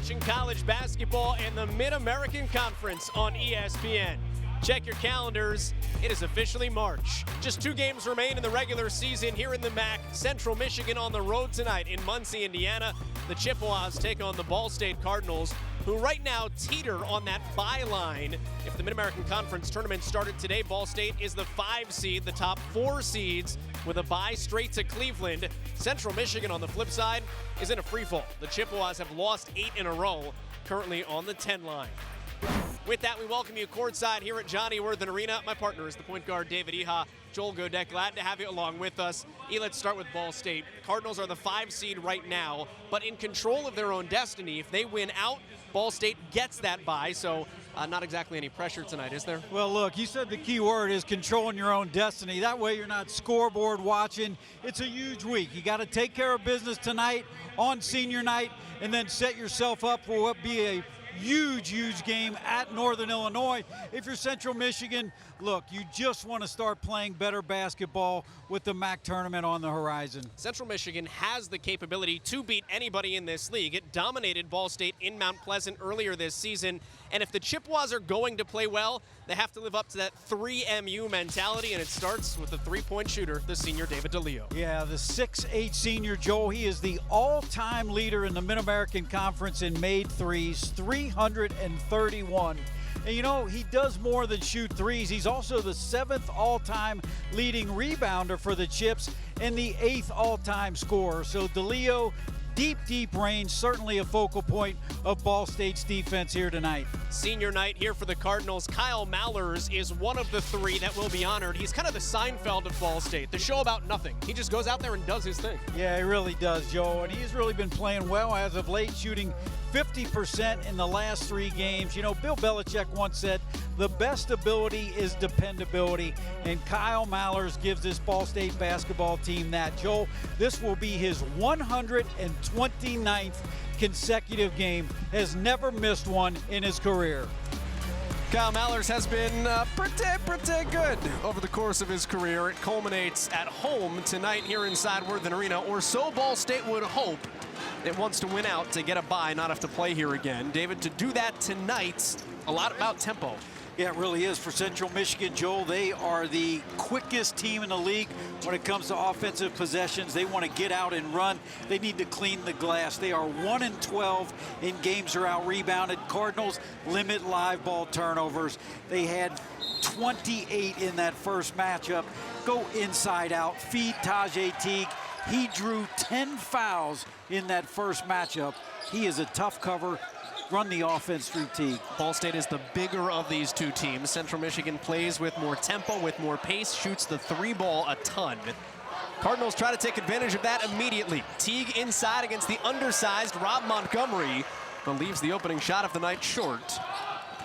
watching college basketball in the Mid-American Conference on ESPN. Check your calendars. It is officially March. Just 2 games remain in the regular season here in the MAC. Central Michigan on the road tonight in Muncie, Indiana. The Chippewas take on the Ball State Cardinals, who right now teeter on that byline. If the Mid-American Conference tournament started today, Ball State is the 5 seed, the top 4 seeds with a bye straight to Cleveland. Central Michigan, on the flip side, is in a free fall. The Chippewas have lost 8 in a row, currently on the 10 line. With that, we welcome you courtside here at Johnny Worthen Arena. My partner is the point guard, David Iha. Joel Godek, glad to have you along with us. Let's start with Ball State. Cardinals are the 5 seed right now, but in control of their own destiny. If they win out, Ball State gets that bye, so not exactly any pressure tonight, is there? Well, look, you said the key word is controlling your own destiny. That way you're not scoreboard watching. It's a huge week. You got to take care of business tonight on senior night and then set yourself up for what be a huge game at Northern Illinois. If you're Central Michigan, look, you just want to start playing better basketball with the MAC tournament on the horizon. Central Michigan has the capability to beat anybody in this league. It dominated Ball State in Mount Pleasant earlier this season. And if the Chippewas are going to play well, they have to live up to that 3MU mentality, and it starts with the 3-point shooter, the senior David DeLeo. Yeah, the 6'8" senior Joel. He is the all-time leader in the Mid-American Conference in made threes, 331. And you know, he does more than shoot threes. He's also the 7th all-time leading rebounder for the Chips and the 8th all-time scorer. So DeLeo, deep range, certainly a focal point of Ball State's defense here tonight. Senior night here for the Cardinals. Kyle Mallers is one of the 3 that will be honored. He's kind of the Seinfeld of Ball State, the show about nothing. He just goes out there and does his thing. Yeah, he really does, Joe, and he's really been playing well as of late, shooting 50% in the last 3 games. You know, Bill Belichick once said, the best ability is dependability, and Kyle Mallers gives this Ball State basketball team that. Joel, this will be his 129th consecutive game, has never missed one in his career. Kyle Mallers has been pretty good over the course of his career. It culminates at home tonight here inside Worthen Arena, or so Ball State would hope. It wants to win out to get a bye, not have to play here again. David, to do that tonight, a lot about tempo. Yeah, it really is for Central Michigan, Joel. They are the quickest team in the league when it comes to offensive possessions. They want to get out and run. They need to clean the glass. They are 1-12 in games are out rebounded. Cardinals limit live ball turnovers. They had 28 in that first matchup. Go inside out, feed Tajay Teague. He drew 10 fouls in that first matchup. He is a tough cover. Run the offense through Teague. Ball State is the bigger of these 2 teams. Central Michigan plays with more tempo, with more pace, shoots the 3 ball a ton. Cardinals try to take advantage of that immediately. Teague inside against the undersized Rob Montgomery, but leaves the opening shot of the night short.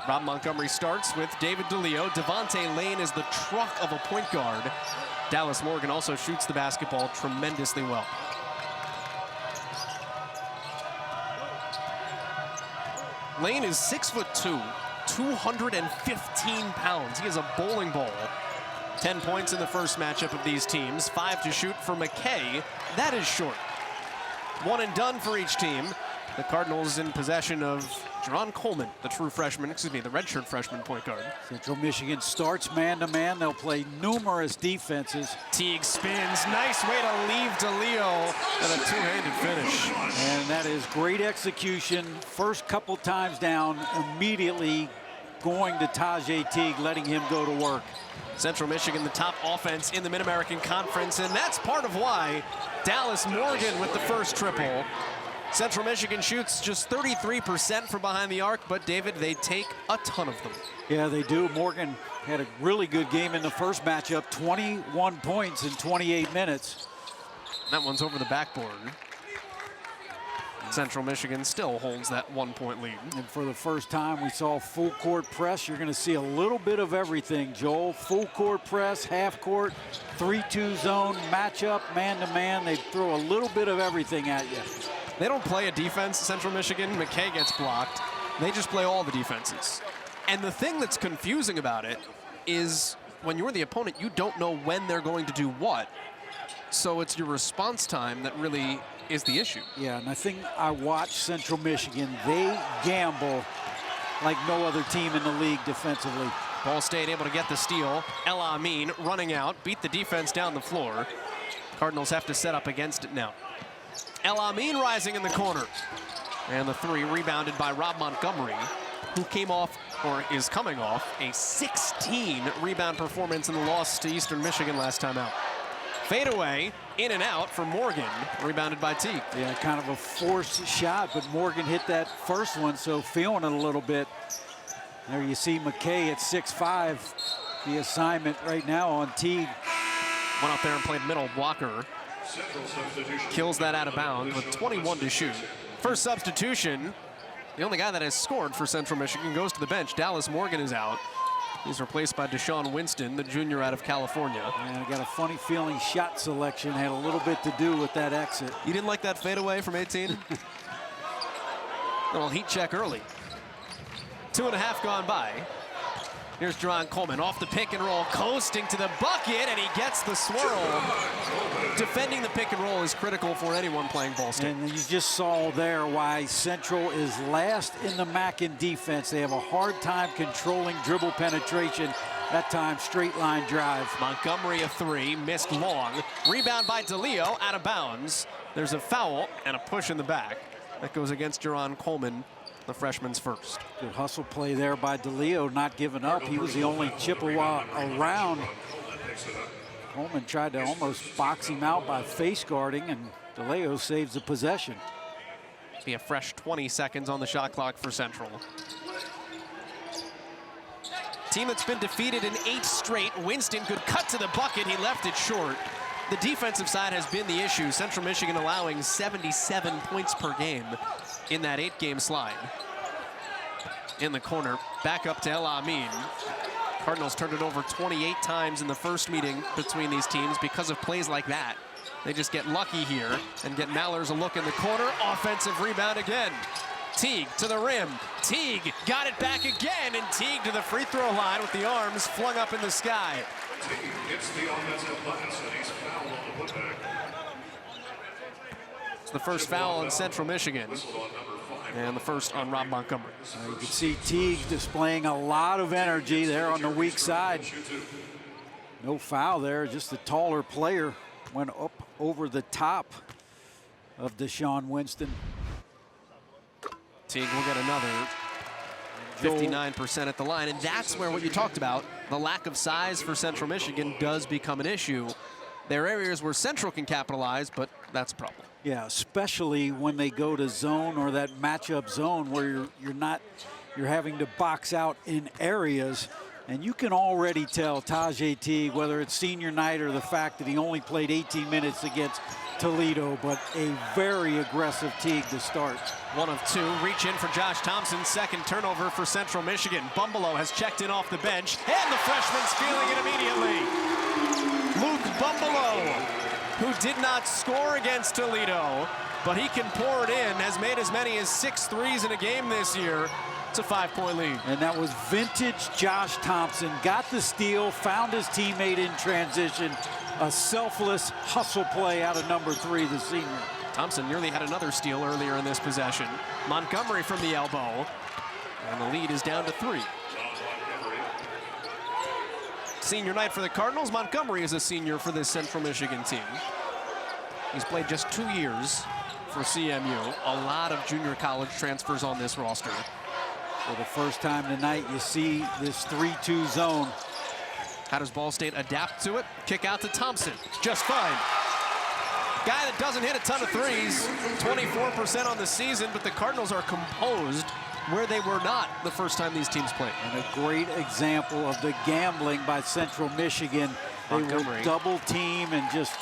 Rob Montgomery starts with David DeLeo. Devontae Lane is the truck of a point guard. Dallas Morgan also shoots the basketball tremendously well. Lane is 6'2", 215 pounds. He is a bowling ball. 10 points in the first matchup of these teams. 5 to shoot for McKay. That is short. 1 and done for each team. The Cardinals in possession of Jerron Coleman, the redshirt freshman point guard. Central Michigan starts man-to-man. They'll play numerous defenses. Teague spins. Nice way to leave DeLeo and a 2-handed finish. And that is great execution. First couple times down, immediately going to Tajay Teague, letting him go to work. Central Michigan, the top offense in the Mid-American Conference, and that's part of why Dallas Morgan with the first triple. Central Michigan shoots just 33% from behind the arc, but David, they take a ton of them. Yeah, they do. Morgan had a really good game in the first matchup, 21 points in 28 minutes. That one's over the backboard. Central Michigan still holds that 1-point lead. And for the first time, we saw full court press. You're going to see a little bit of everything, Joel. Full court press, half court, 3-2 zone, matchup, man-to-man. They throw a little bit of everything at you. They don't play a defense, Central Michigan. McKay gets blocked. They just play all the defenses. And the thing that's confusing about it is when you're the opponent, you don't know when they're going to do what. So it's your response time that really is the issue. Yeah, and I think I watched Central Michigan. They gamble like no other team in the league defensively. Ball State able to get the steal. El Amin running out, beat the defense down the floor. Cardinals have to set up against it now. El Amin rising in the corner. And the three rebounded by Rob Montgomery, who came off, or is coming off, a 16 rebound performance in the loss to Eastern Michigan last time out. Fadeaway, in and out for Morgan, rebounded by Teague. Yeah, kind of a forced shot, but Morgan hit that first one, so feeling it a little bit. There you see McKay at 6'5", the assignment right now on Teague. Went up there and played middle. Walker kills that out of bounds with 21 to shoot. First substitution, the only guy that has scored for Central Michigan goes to the bench. Dallas Morgan is out. He's replaced by Deshaun Winston, the junior out of California. And I got a funny feeling shot selection had a little bit to do with that exit. You didn't like that fadeaway from 18? Little heat check early. 2.5 gone by. Here's Jerron Coleman off the pick and roll, coasting to the bucket, and he gets the swirl. Defending the pick and roll is critical for anyone playing Ball State. And you just saw there why Central is last in the MAC in defense. They have a hard time controlling dribble penetration. That time, straight line drive. Montgomery a three, missed long. Rebound by DeLeo, out of bounds. There's a foul and a push in the back. That goes against Jerron Coleman, the freshman's first. Good hustle play there by DeLeo, not giving up. He was the only Chippewa around. Coleman tried to almost box him out by face guarding, and DeLeo saves the possession. Be a fresh 20 seconds on the shot clock for Central. Team that's been defeated in 8 straight. Winston could cut to the bucket. He left it short. The defensive side has been the issue. Central Michigan allowing 77 points per game in that 8-game slide. In the corner, back up to El Amin. Cardinals turned it over 28 times in the first meeting between these teams because of plays like that. They just get lucky here and get Mallers a look in the corner. Offensive rebound again. Teague to the rim. Teague got it back again, and Teague to the free throw line with the arms flung up in the sky. It's the offensive glass, and he's fouled on the putback. It's the first foul on Central Michigan, and the first on Rob Montgomery. You can see Teague displaying a lot of energy there on the weak side. No foul there, just the taller player went up over the top of Deshaun Winston. Teague will get another 59% at the line, and that's where what you talked about, the lack of size for Central Michigan does become an issue. There are areas where Central can capitalize, but that's a problem. Yeah, especially when they go to zone or that matchup zone where you're having to box out in areas, and you can already tell Tajay Teague, whether it's senior night or the fact that he only played 18 minutes against Toledo, but a very aggressive Teague to start. 1 of 2, reach in for Josh Thompson, second turnover for Central Michigan. Bumbelow has checked in off the bench, and the freshman's feeling it immediately. Luke Bumbelow, who did not score against Toledo, but he can pour it in, has made as many as 6 threes in a game this year. It's a 5-point lead. And that was vintage Josh Thompson. Got the steal, found his teammate in transition. A selfless hustle play out of number 3, the senior. Thompson nearly had another steal earlier in this possession. Montgomery from the elbow, and the lead is down to 3. Senior night for the Cardinals. Montgomery is a senior for this Central Michigan team. He's played just 2 years for CMU. A lot of junior college transfers on this roster. For the first time tonight, you see this 3-2 zone. How does Ball State adapt to it? Kick out to Thompson, just fine. Guy that doesn't hit a ton of threes, 24% on the season, but the Cardinals are composed where they were not the first time these teams played. And a great example of the gambling by Central Michigan. They will double team and just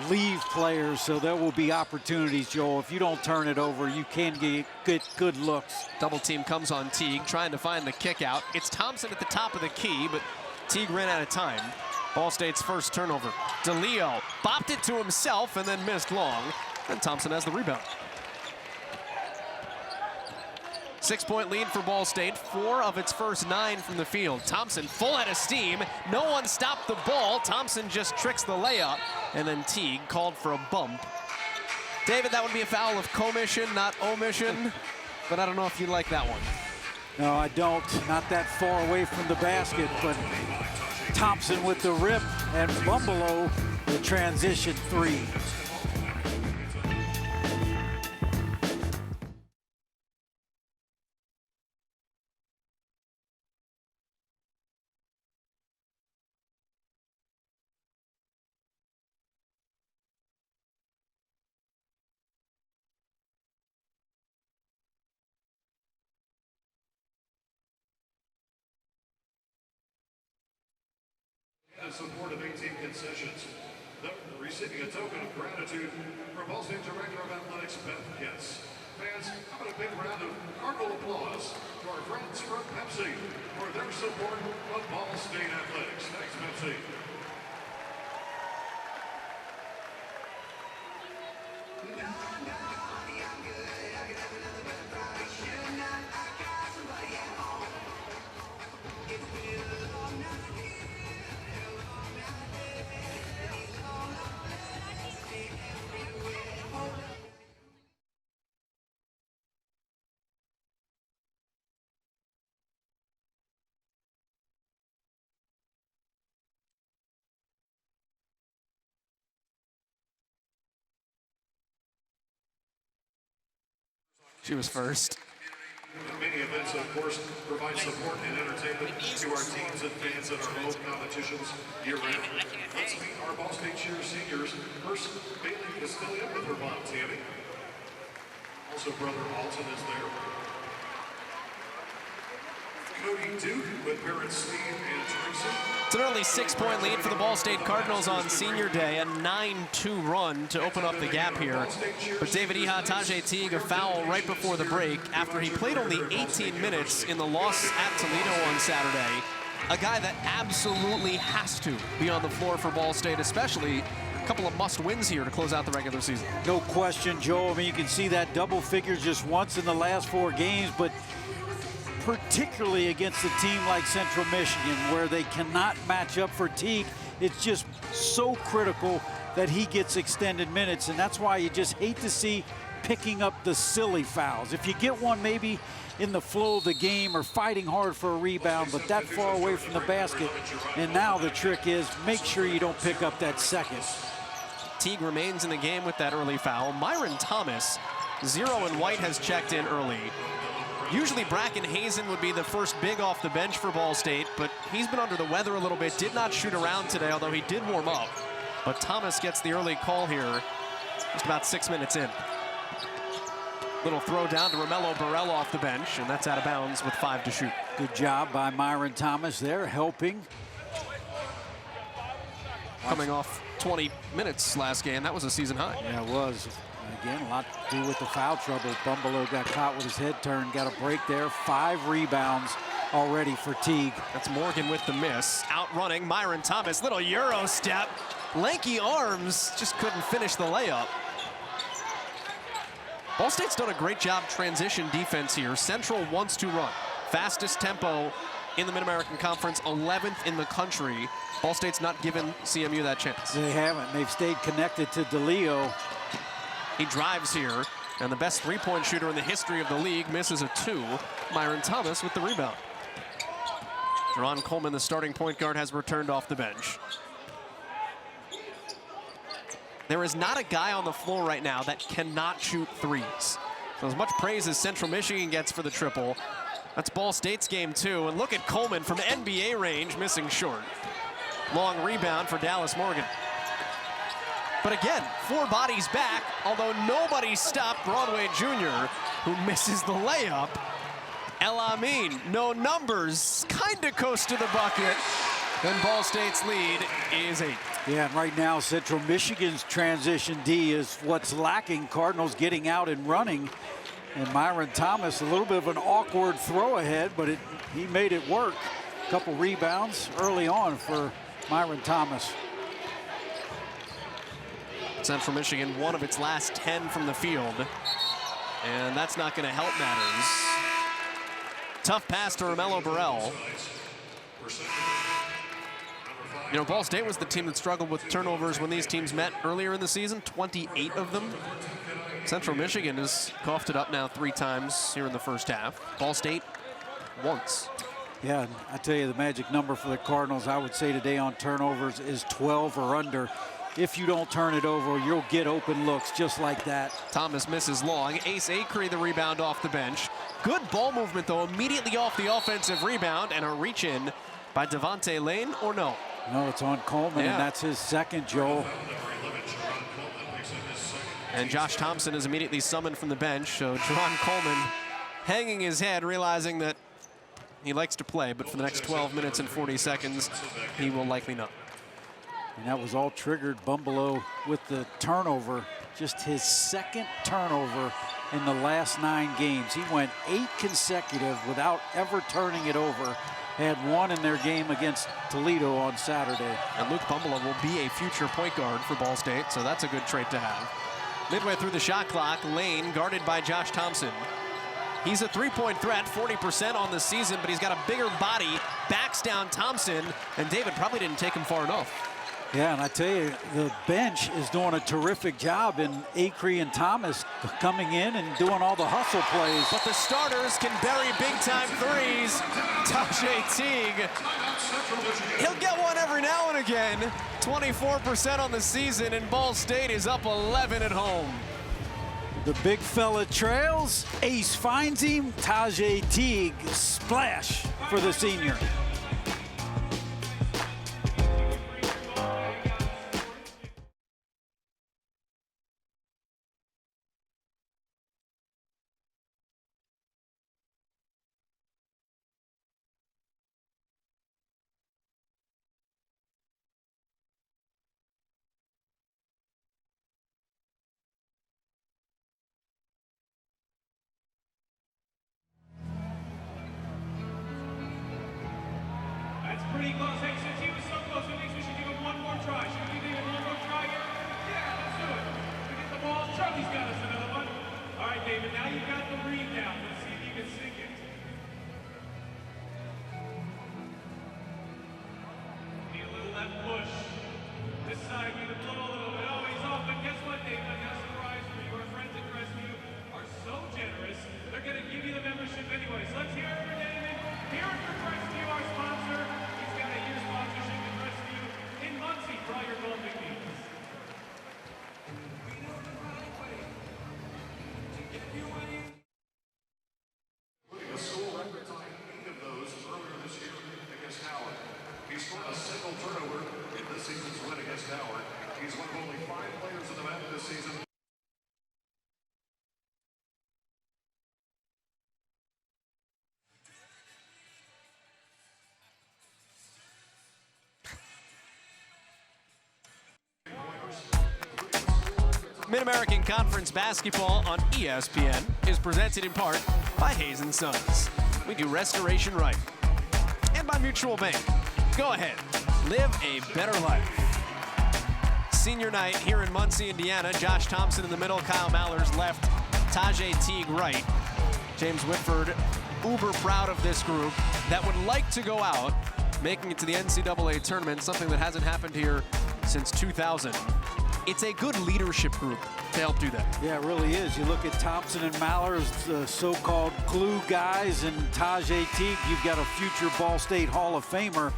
leave players, so there will be opportunities, Joel. If you don't turn it over, you can get good looks. Double team comes on Teague, trying to find the kick out. It's Thompson at the top of the key, but Teague ran out of time. Ball State's first turnover. DeLeo bopped it to himself and then missed long. And Thompson has the rebound. 6-point lead for Ball State, 4 of its first 9 from the field. Thompson full head of steam. No one stopped the ball. Thompson just tricks the layup. And then Teague called for a bump. David, that would be a foul of commission, not omission, but I don't know if you like that one. No, I don't. Not that far away from the basket, but Thompson with the rip and Bumbelow the transition three. In support of 18 concessions, receiving a token of gratitude from Ball State Director of Athletics, Beth Getz. Fans, how about a big round of cardinal applause to our friends from Pepsi for their support of Ball State Athletics. Thanks, Pepsi. She was first. Many events, of course, provide support and entertainment to our teams and fans at our home competitions year-round. Let's meet our Ball State Cheer seniors. First, Bailey Castilla with her mom, Tammy. Also, brother Alton is there. Cody Duke with parents Steve and Teresa. It's an early 6-point lead for the Ball State Cardinals on senior day, a 9-2 run to open up the gap here. But David Tajay-Teague, a foul right before the break after he played only 18 minutes in the loss at Toledo on Saturday. A guy that absolutely has to be on the floor for Ball State, especially a couple of must-wins here to close out the regular season. No question, Joe. I mean, you can see that double figures just once in the last 4 games, but particularly against a team like Central Michigan, where they cannot match up for Teague. It's just so critical that he gets extended minutes, and that's why you just hate to see picking up the silly fouls. If you get one maybe in the flow of the game or fighting hard for a rebound, but that far away from the basket, and now the trick is make sure you don't pick up that second. Teague remains in the game with that early foul. Myron Thomas, 0 and White, has checked in early. Usually Bracken Hazen would be the first big off the bench for Ball State, but he's been under the weather a little bit, did not shoot around today, although he did warm up. But Thomas gets the early call here, just about 6 minutes in. Little throw down to Romello Burrell off the bench, and that's out of bounds with 5 to shoot. Good job by Myron Thomas there, helping. Coming off 20 minutes last game, that was a season high. Yeah, it was. Again, a lot to do with the foul trouble. Bumbelow got caught with his head turned, got a break there. 5 rebounds already for Teague. That's Morgan with the miss. Outrunning Myron Thomas, little Euro step. Lanky arms, just couldn't finish the layup. Ball State's done a great job transition defense here. Central wants to run. Fastest tempo in the Mid-American Conference, 11th in the country. Ball State's not given CMU that chance. They haven't. They've stayed connected to DeLeo. He drives here, and the best 3-point shooter in the history of the league misses a 2. Myron Thomas with the rebound. Jerron Coleman, the starting point guard, has returned off the bench. There is not a guy on the floor right now that cannot shoot threes. So as much praise as Central Michigan gets for the triple, that's Ball State's game too. And look at Coleman from NBA range, missing short. Long rebound for Dallas Morgan. But again, 4 bodies back, although nobody stopped Broadway Jr., who misses the layup. El Amin, no numbers, kind of coast to the bucket. Then Ball State's lead is 8. Yeah, and right now Central Michigan's transition D is what's lacking. Cardinals getting out and running. And Myron Thomas, a little bit of an awkward throw ahead, but he made it work. A couple rebounds early on for Myron Thomas. Central Michigan, 1 of its last 10 from the field. And that's not going to help matters. Tough pass to Romello Burrell. You know, Ball State was the team that struggled with turnovers when these teams met earlier in the season, 28 of them. Central Michigan has coughed it up now 3 times here in the first half. Ball State once. Yeah, and I tell you, the magic number for the Cardinals, I would say today on turnovers, is 12 or under. If you don't turn it over, you'll get open looks just like that. Thomas misses long. Ace Acree the rebound off the bench. Good ball movement, though, immediately off the offensive rebound, and a reach-in by Devontae Lane, or no? No, it's on Coleman, and that's his second, Joel. And Josh Thompson is immediately summoned from the bench, so Jerron Coleman hanging his head, realizing that he likes to play, but for the next 12 minutes and 40 seconds, he will likely not. And that was all triggered, Bumbalough with the turnover, just his second turnover in the last 9 games. He went 8 consecutive without ever turning it over. Had 1 in their game against Toledo on Saturday. And Luke Bumbalough will be a future point guard for Ball State, so that's a good trait to have. Midway through the shot clock, Lane guarded by Josh Thompson. He's a 3-point threat, 40% on the season, but he's got a bigger body, backs down Thompson, and David probably didn't take him far enough. Yeah, and I tell you, the bench is doing a terrific job in Acree and Thomas coming in and doing all the hustle plays. But the starters can bury big-time threes. Tajay Teague, he'll get one every now and again. 24% on the season, and Ball State is up 11 at home. The big fella trails, Ace finds him, Tajay Teague, splash for the senior. Pretty close. Hey, since he was so close, he thinks we should give him one more try. Should we give him one more try here? Yeah, let's do it. We get the ball. Charlie's got us another one. All right, David, now you've got the read down. Let's see if you can sink it. Need a little left push. This side, need to blow a little bit. Oh, he's off, but guess what, David? I got a surprise for you. Our friends at Crestview are so generous. They're going to give you the membership anyways. Let's hear it for David. Hear it for Crestview, our sponsor. He's one of only 5 players in the match this season. Mid-American Conference basketball on ESPN is presented in part by Hayes & Sons. We do restoration right. And by Mutual Bank. Go ahead, live a better life. Senior night here in Muncie, Indiana. Josh Thompson in the middle, Kyle Mallers left, Tajay Teague right. James Whitford, uber proud of this group that would like to go out, making it to the NCAA tournament, something that hasn't happened here since 2000. It's a good leadership group to help do that. Yeah, it really is. You look at Thompson and Mallers, the so-called glue guys, and Tajay Teague, you've got a future Ball State Hall of Famer.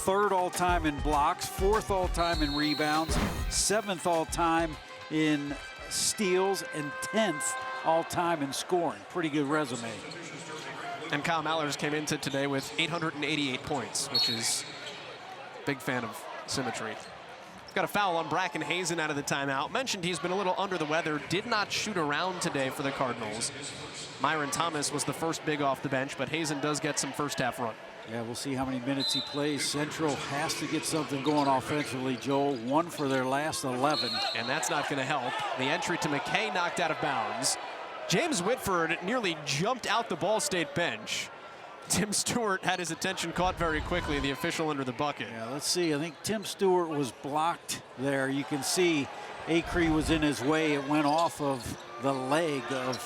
3rd all-time in blocks, 4th all-time in rebounds, 7th all-time in steals, and 10th all-time in scoring. Pretty good resume. And Kyle Mallers came into today with 888 points, which is a big fan of symmetry. Got a foul on Bracken Hazen out of the timeout. Mentioned he's been a little under the weather. Did not shoot around today for the Cardinals. Myron Thomas was the first big off the bench, but Hazen does get some first half run. Yeah, we'll see how many minutes he plays. Central has to get something going offensively, Joel. 1 for their last 11. And that's not going to help. The entry to McKay knocked out of bounds. James Whitford nearly jumped out the Ball State bench. Tim Stewart had his attention caught very quickly, the official under the bucket. Yeah, let's see. I think Tim Stewart was blocked there. You can see Acree was in his way. It went off of the leg of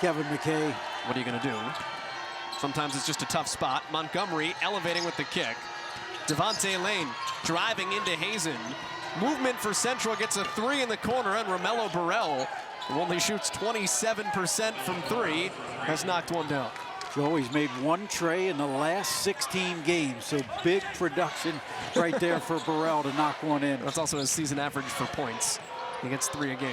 Kevin McKay. What are you going to do? Sometimes it's just a tough spot. Montgomery elevating with the kick. Devontae Lane driving into Hazen. Movement for Central gets a 3 in the corner, and Romello Burrell, who only shoots 27% from 3, has knocked one down. Joe, he's made 1 tray in the last 16 games, so big production right there for Burrell to knock one in. That's also his season average for points. He gets 3 a game.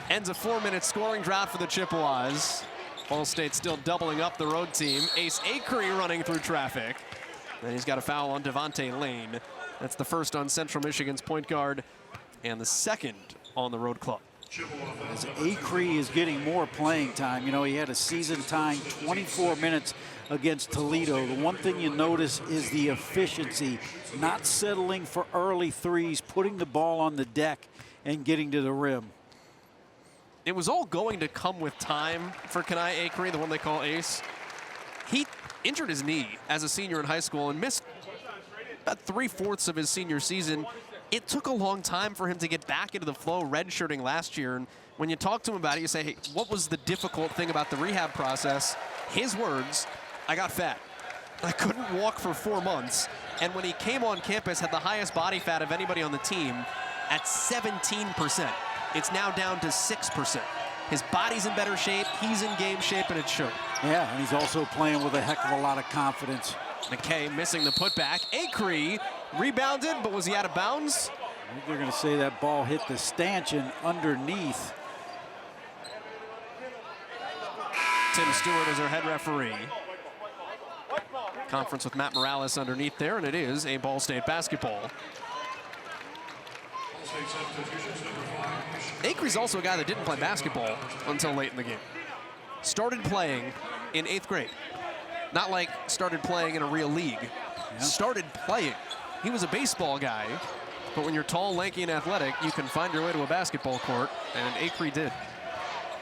Ends a 4-minute scoring drought for the Chippewas. Ball State still doubling up the road team. Ace Acree running through traffic. And he's got a foul on Devontae Lane. That's the first on Central Michigan's point guard and the second on the road club. As Acree is getting more playing time, you know, he had a season-tying 24 minutes against Toledo. The one thing you notice is the efficiency, not settling for early threes, putting the ball on the deck and getting to the rim. It was all going to come with time for Kenai Acree, the one they call Ace. He injured his knee as a senior in high school and missed about 3/4 of his senior season. It took a long time for him to get back into the flow, redshirting last year. And when you talk to him about it, you say, hey, what was the difficult thing about the rehab process? His words, I got fat. I couldn't walk for 4 months. And when he came on campus, had the highest body fat of anybody on the team at 17%. It's now down to 6%. His body's in better shape, he's in game shape, and it showed. Yeah, and he's also playing with a heck of a lot of confidence. McKay missing the putback. Acree rebounded, but was he out of bounds? I think they're going to say that ball hit the stanchion underneath. Tim Stewart is our head referee. Conference with Matt Morales underneath there, and it is a Ball State basketball. Acree's also a guy that didn't play basketball until late in the game. Started playing in 8th grade. Not like started playing in a real league. Yeah. Started playing. He was a baseball guy, but when you're tall, lanky, and athletic, you can find your way to a basketball court, and Acree did.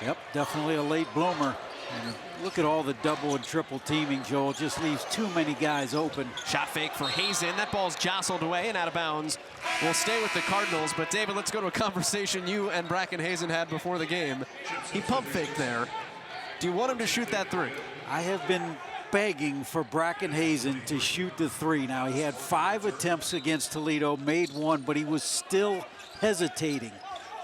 Yep, definitely a late bloomer. And look at all the double and triple teaming, Joel. Just leaves too many guys open. Shot fake for Hazen. That ball's jostled away and out of bounds. We'll stay with the Cardinals, but David, let's go to a conversation you and Bracken Hazen had before the game. He pump faked there. Do you want him to shoot that 3? I have been begging for Bracken Hazen to shoot the 3. Now, he had 5 attempts against Toledo, made 1, but he was still hesitating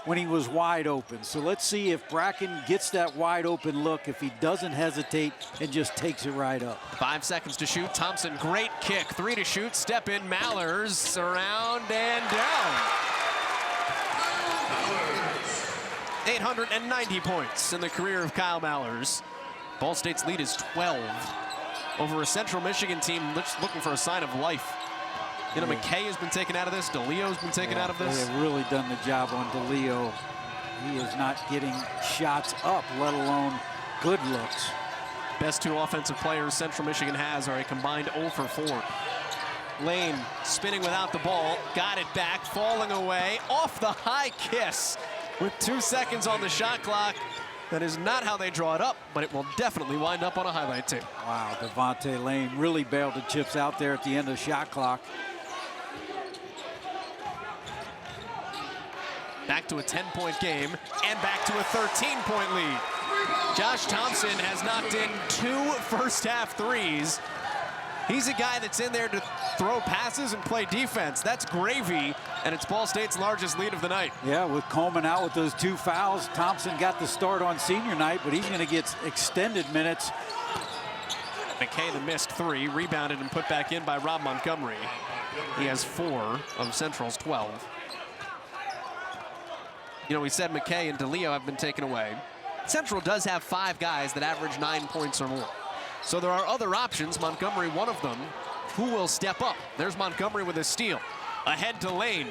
when he was wide open. So let's see if Bracken gets that wide open look, if he doesn't hesitate and just takes it right up. 5 seconds to shoot. Thompson, great kick. 3 to shoot. Step in. Mallers around and down. 890 points in the career of Kyle Mallers. Ball State's lead is 12 over a Central Michigan team looking for a sign of life. You know, McKay has been taken out of this. DeLeo's been taken out of this. They have really done the job on DeLeo. He is not getting shots up, let alone good looks. Best 2 offensive players Central Michigan has are a combined 0 for 4. Lane spinning without the ball, got it back, falling away, off the high kiss with 2 seconds on the shot clock. That is not how they draw it up, but it will definitely wind up on a highlight tape. Wow, Devontae Lane really bailed the chips out there at the end of the shot clock. Back to a 10-point game and back to a 13-point lead. Josh Thompson has knocked in 2 first-half threes. He's a guy that's in there to throw passes and play defense. That's gravy, and it's Ball State's largest lead of the night. Yeah, with Coleman out with those 2 fouls, Thompson got the start on senior night, but he's going to get extended minutes. McKay, the missed 3, rebounded and put back in by Rob Montgomery. He has 4 of Central's 12. You know, we said McKay and DeLeo have been taken away. Central does have 5 guys that average 9 points or more. So there are other options, Montgomery one of them. Who will step up? There's Montgomery with a steal. Ahead to Lane.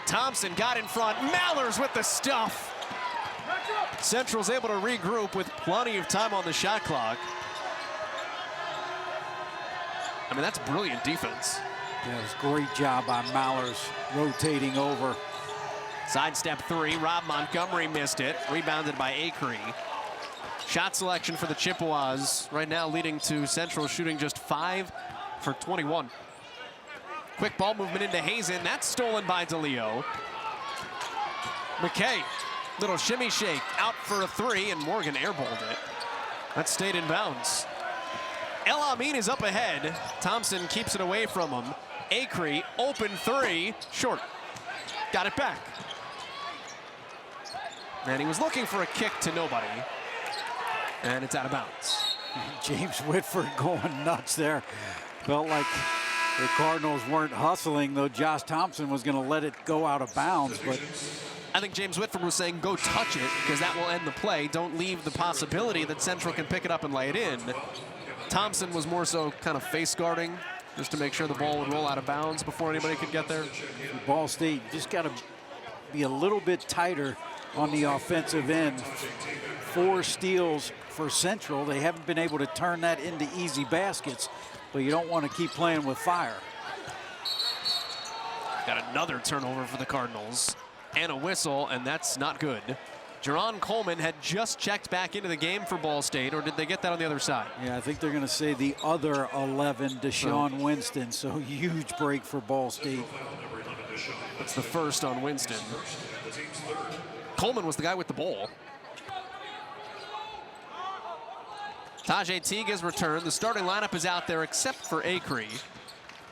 Thompson got in front. Mallers with the stuff. Central's able to regroup with plenty of time on the shot clock. I mean, that's brilliant defense. Yeah, it was a great job by Mallers rotating over. Sidestep 3, Rob Montgomery missed it. Rebounded by Acree. Shot selection for the Chippewas right now leading to Central shooting just 5 for 21. Quick ball movement into Hazen. That's stolen by DeLeo. McKay, little shimmy shake, out for a 3, and Morgan airballed it. That stayed in bounds. El Amin is up ahead. Thompson keeps it away from him. Acree, open 3, short. got it back. And he was looking for a kick to nobody. And it's out of bounds. James Whitford going nuts there. Felt like the Cardinals weren't hustling, though Josh Thompson was going to let it go out of bounds. But I think James Whitford was saying, go touch it, because that will end the play. Don't leave the possibility that Central can pick it up and lay it in. Thompson was more so kind of face guarding, just to make sure the ball would roll out of bounds before anybody could get there. Ball State just got to be a little bit tighter on the offensive end. 4 steals for Central. They haven't been able to turn that into easy baskets, but you don't want to keep playing with fire. Got another turnover for the Cardinals and a whistle, and that's not good. Jerron Coleman had just checked back into the game for Ball State, or did they get that on the other side? Yeah, I think they're going to say the other 11, Deshaun Winston. So huge break for Ball State. That's the first on Winston. Coleman was the guy with the ball. Tajay Teague has returned. The starting lineup is out there except for Acree.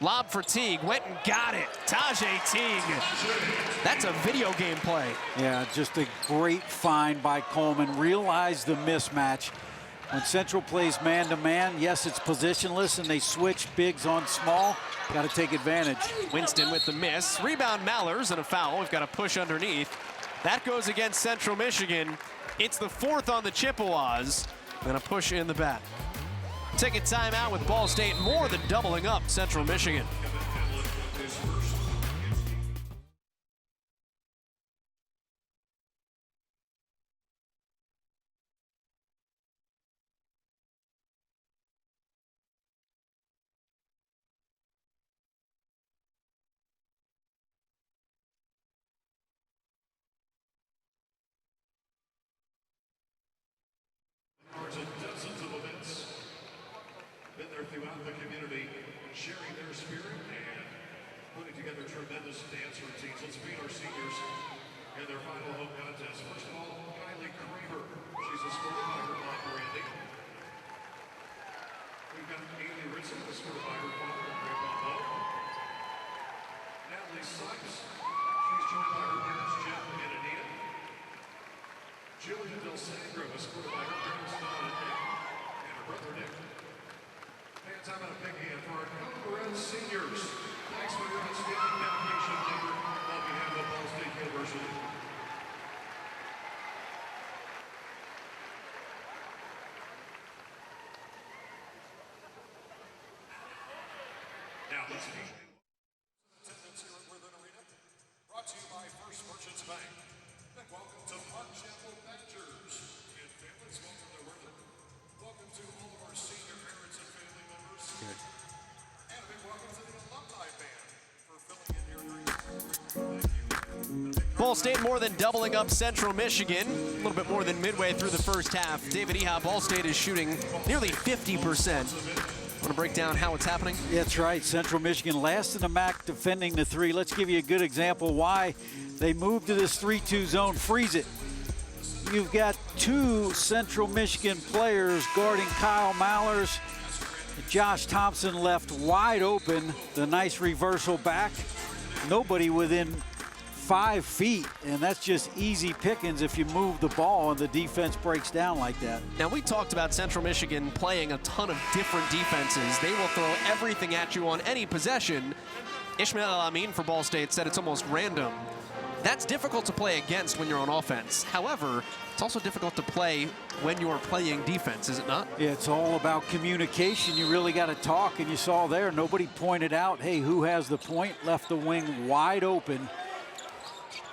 Lob for Teague, went and got it. Tajay Teague. That's a video game play. Yeah, just a great find by Coleman. Realized the mismatch. When Central plays man-to-man, yes, it's positionless, and they switch bigs on small. Got to take advantage. Winston with the miss. Rebound Mallers and a foul. We've got a push underneath. That goes against Central Michigan. It's the 4th on the Chippewas. And a push in the back. Take a timeout with Ball State more than doubling up Central Michigan. Dozens of events been there throughout the community, sharing their spirit and putting together tremendous dance routines. Let's meet our seniors in their final home contest. First of all, Kylie Kramer. She's escorted by her mom, Brandy. We've got Amy Ritson, escorted by her father, Grandpa Bo. Natalie Sykes. She's joined by her parents, Jeff and Anita. Julia Del Sangro, escorted by her parents, Don and Nick, and her brother Nick. Fans, I'm going to big hand for our Cumberland seniors. Thanks for your outstanding navigation labor on behalf of Ball State University. Now let's meet attendance here at Worthing Arena. Brought to you by First Merchants Bank. And welcome to Chapel Badgers. And families, welcome to Worthing. Welcome to all of our senior parents and family members. Good. And a big welcome to the alumni band for filling in here during Thank you. Ball State more than doubling up Central Michigan. A little bit more than midway through the first half. David Eha, Ball State is shooting nearly 50%. Want to break down how it's happening? That's right. Central Michigan last in the MAC defending the 3. Let's give you a good example why they moved to this 3-2 zone. Freeze it. You've got 2 Central Michigan players guarding Kyle Mallers. Josh Thompson left wide open. The nice reversal back. Nobody within 5 feet, and that's just easy pickings if you move the ball and the defense breaks down like that. Now, we talked about Central Michigan playing a ton of different defenses. They will throw everything at you on any possession. Ishmael Amin for Ball State said it's almost random. That's difficult to play against when you're on offense. However, it's also difficult to play when you're playing defense, is it not? Yeah, it's all about communication. You really got to talk, and you saw there, nobody pointed out, hey, who has the point? Left the wing wide open.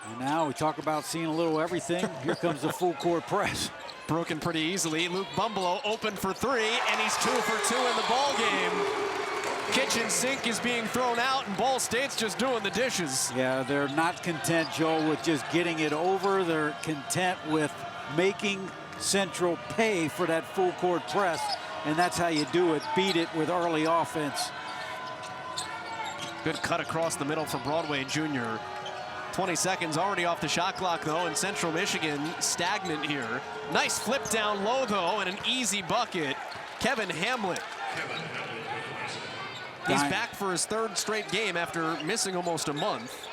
And now we talk about seeing a little everything. Here comes the full court press. Broken pretty easily. Luke Bumbelow open for 3, and he's 2 for 2 in the ball game. Kitchen sink is being thrown out, and Ball State's just doing the dishes. Yeah, they're not content, Joe, with just getting it over. They're content with making Central pay for that full court press, and that's how you do it. Beat it with early offense. Good cut across the middle for Broadway Jr. 20 seconds already off the shot clock, though, and Central Michigan stagnant here. Nice flip down low, though, and an easy bucket. Kevin Hamlet. He's back for his 3rd straight game after missing almost a month.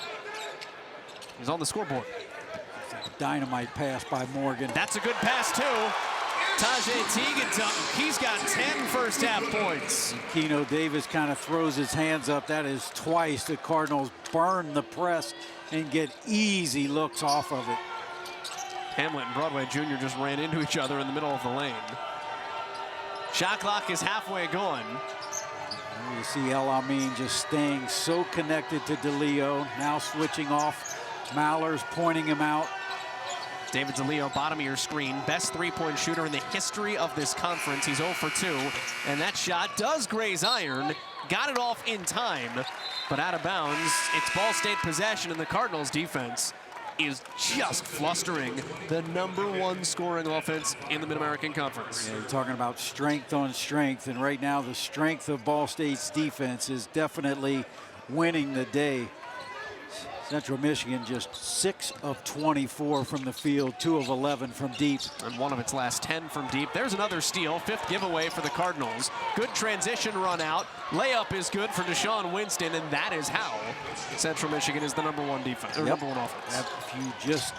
He's on the scoreboard. Dynamite pass by Morgan. That's a good pass, too. Tajay Teague, he's got 10 first half points. Keno Davis kind of throws his hands up. That is twice the Cardinals burn the press and get easy looks off of it. Hamlet and Broadway Jr. just ran into each other in the middle of the lane. Shot clock is halfway gone. You see El Amin just staying so connected to DeLeo. Now switching off. Maller's pointing him out. David DeLeo, bottom of your screen, best three-point shooter in the history of this conference. He's 0 for 2, and that shot does graze iron. Got it off in time, but out of bounds. It's Ball State possession, and the Cardinals defense is just flustering the #1 scoring offense in the Mid-American Conference. Yeah, you're talking about strength on strength, and right now the strength of Ball State's defense is definitely winning the day. Central Michigan just 6 of 24 from the field, 2 of 11 from deep. And 1 of its last 10 from deep. There's another steal, 5th giveaway for the Cardinals. Good transition run out. Layup is good for Deshaun Winston, and that is how Central Michigan is the #1 defense, or #1 offense. If you just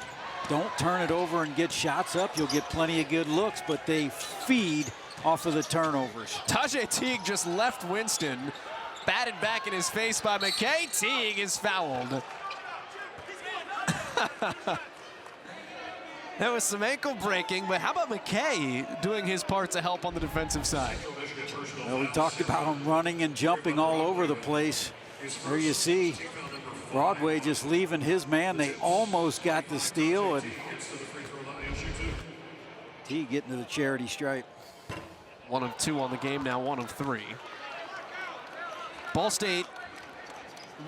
don't turn it over and get shots up, you'll get plenty of good looks, but they feed off of the turnovers. Tajay Teague just left Winston, batted back in his face by McKay. Teague is fouled. There was some ankle breaking, but how about McKay doing his part to help on the defensive side? Well, we talked about him running and jumping all over the place. There you see Broadway just leaving his man. They almost got the steal, and T getting to the charity stripe. 1 of 2 on the game now, 1 of 3. Ball State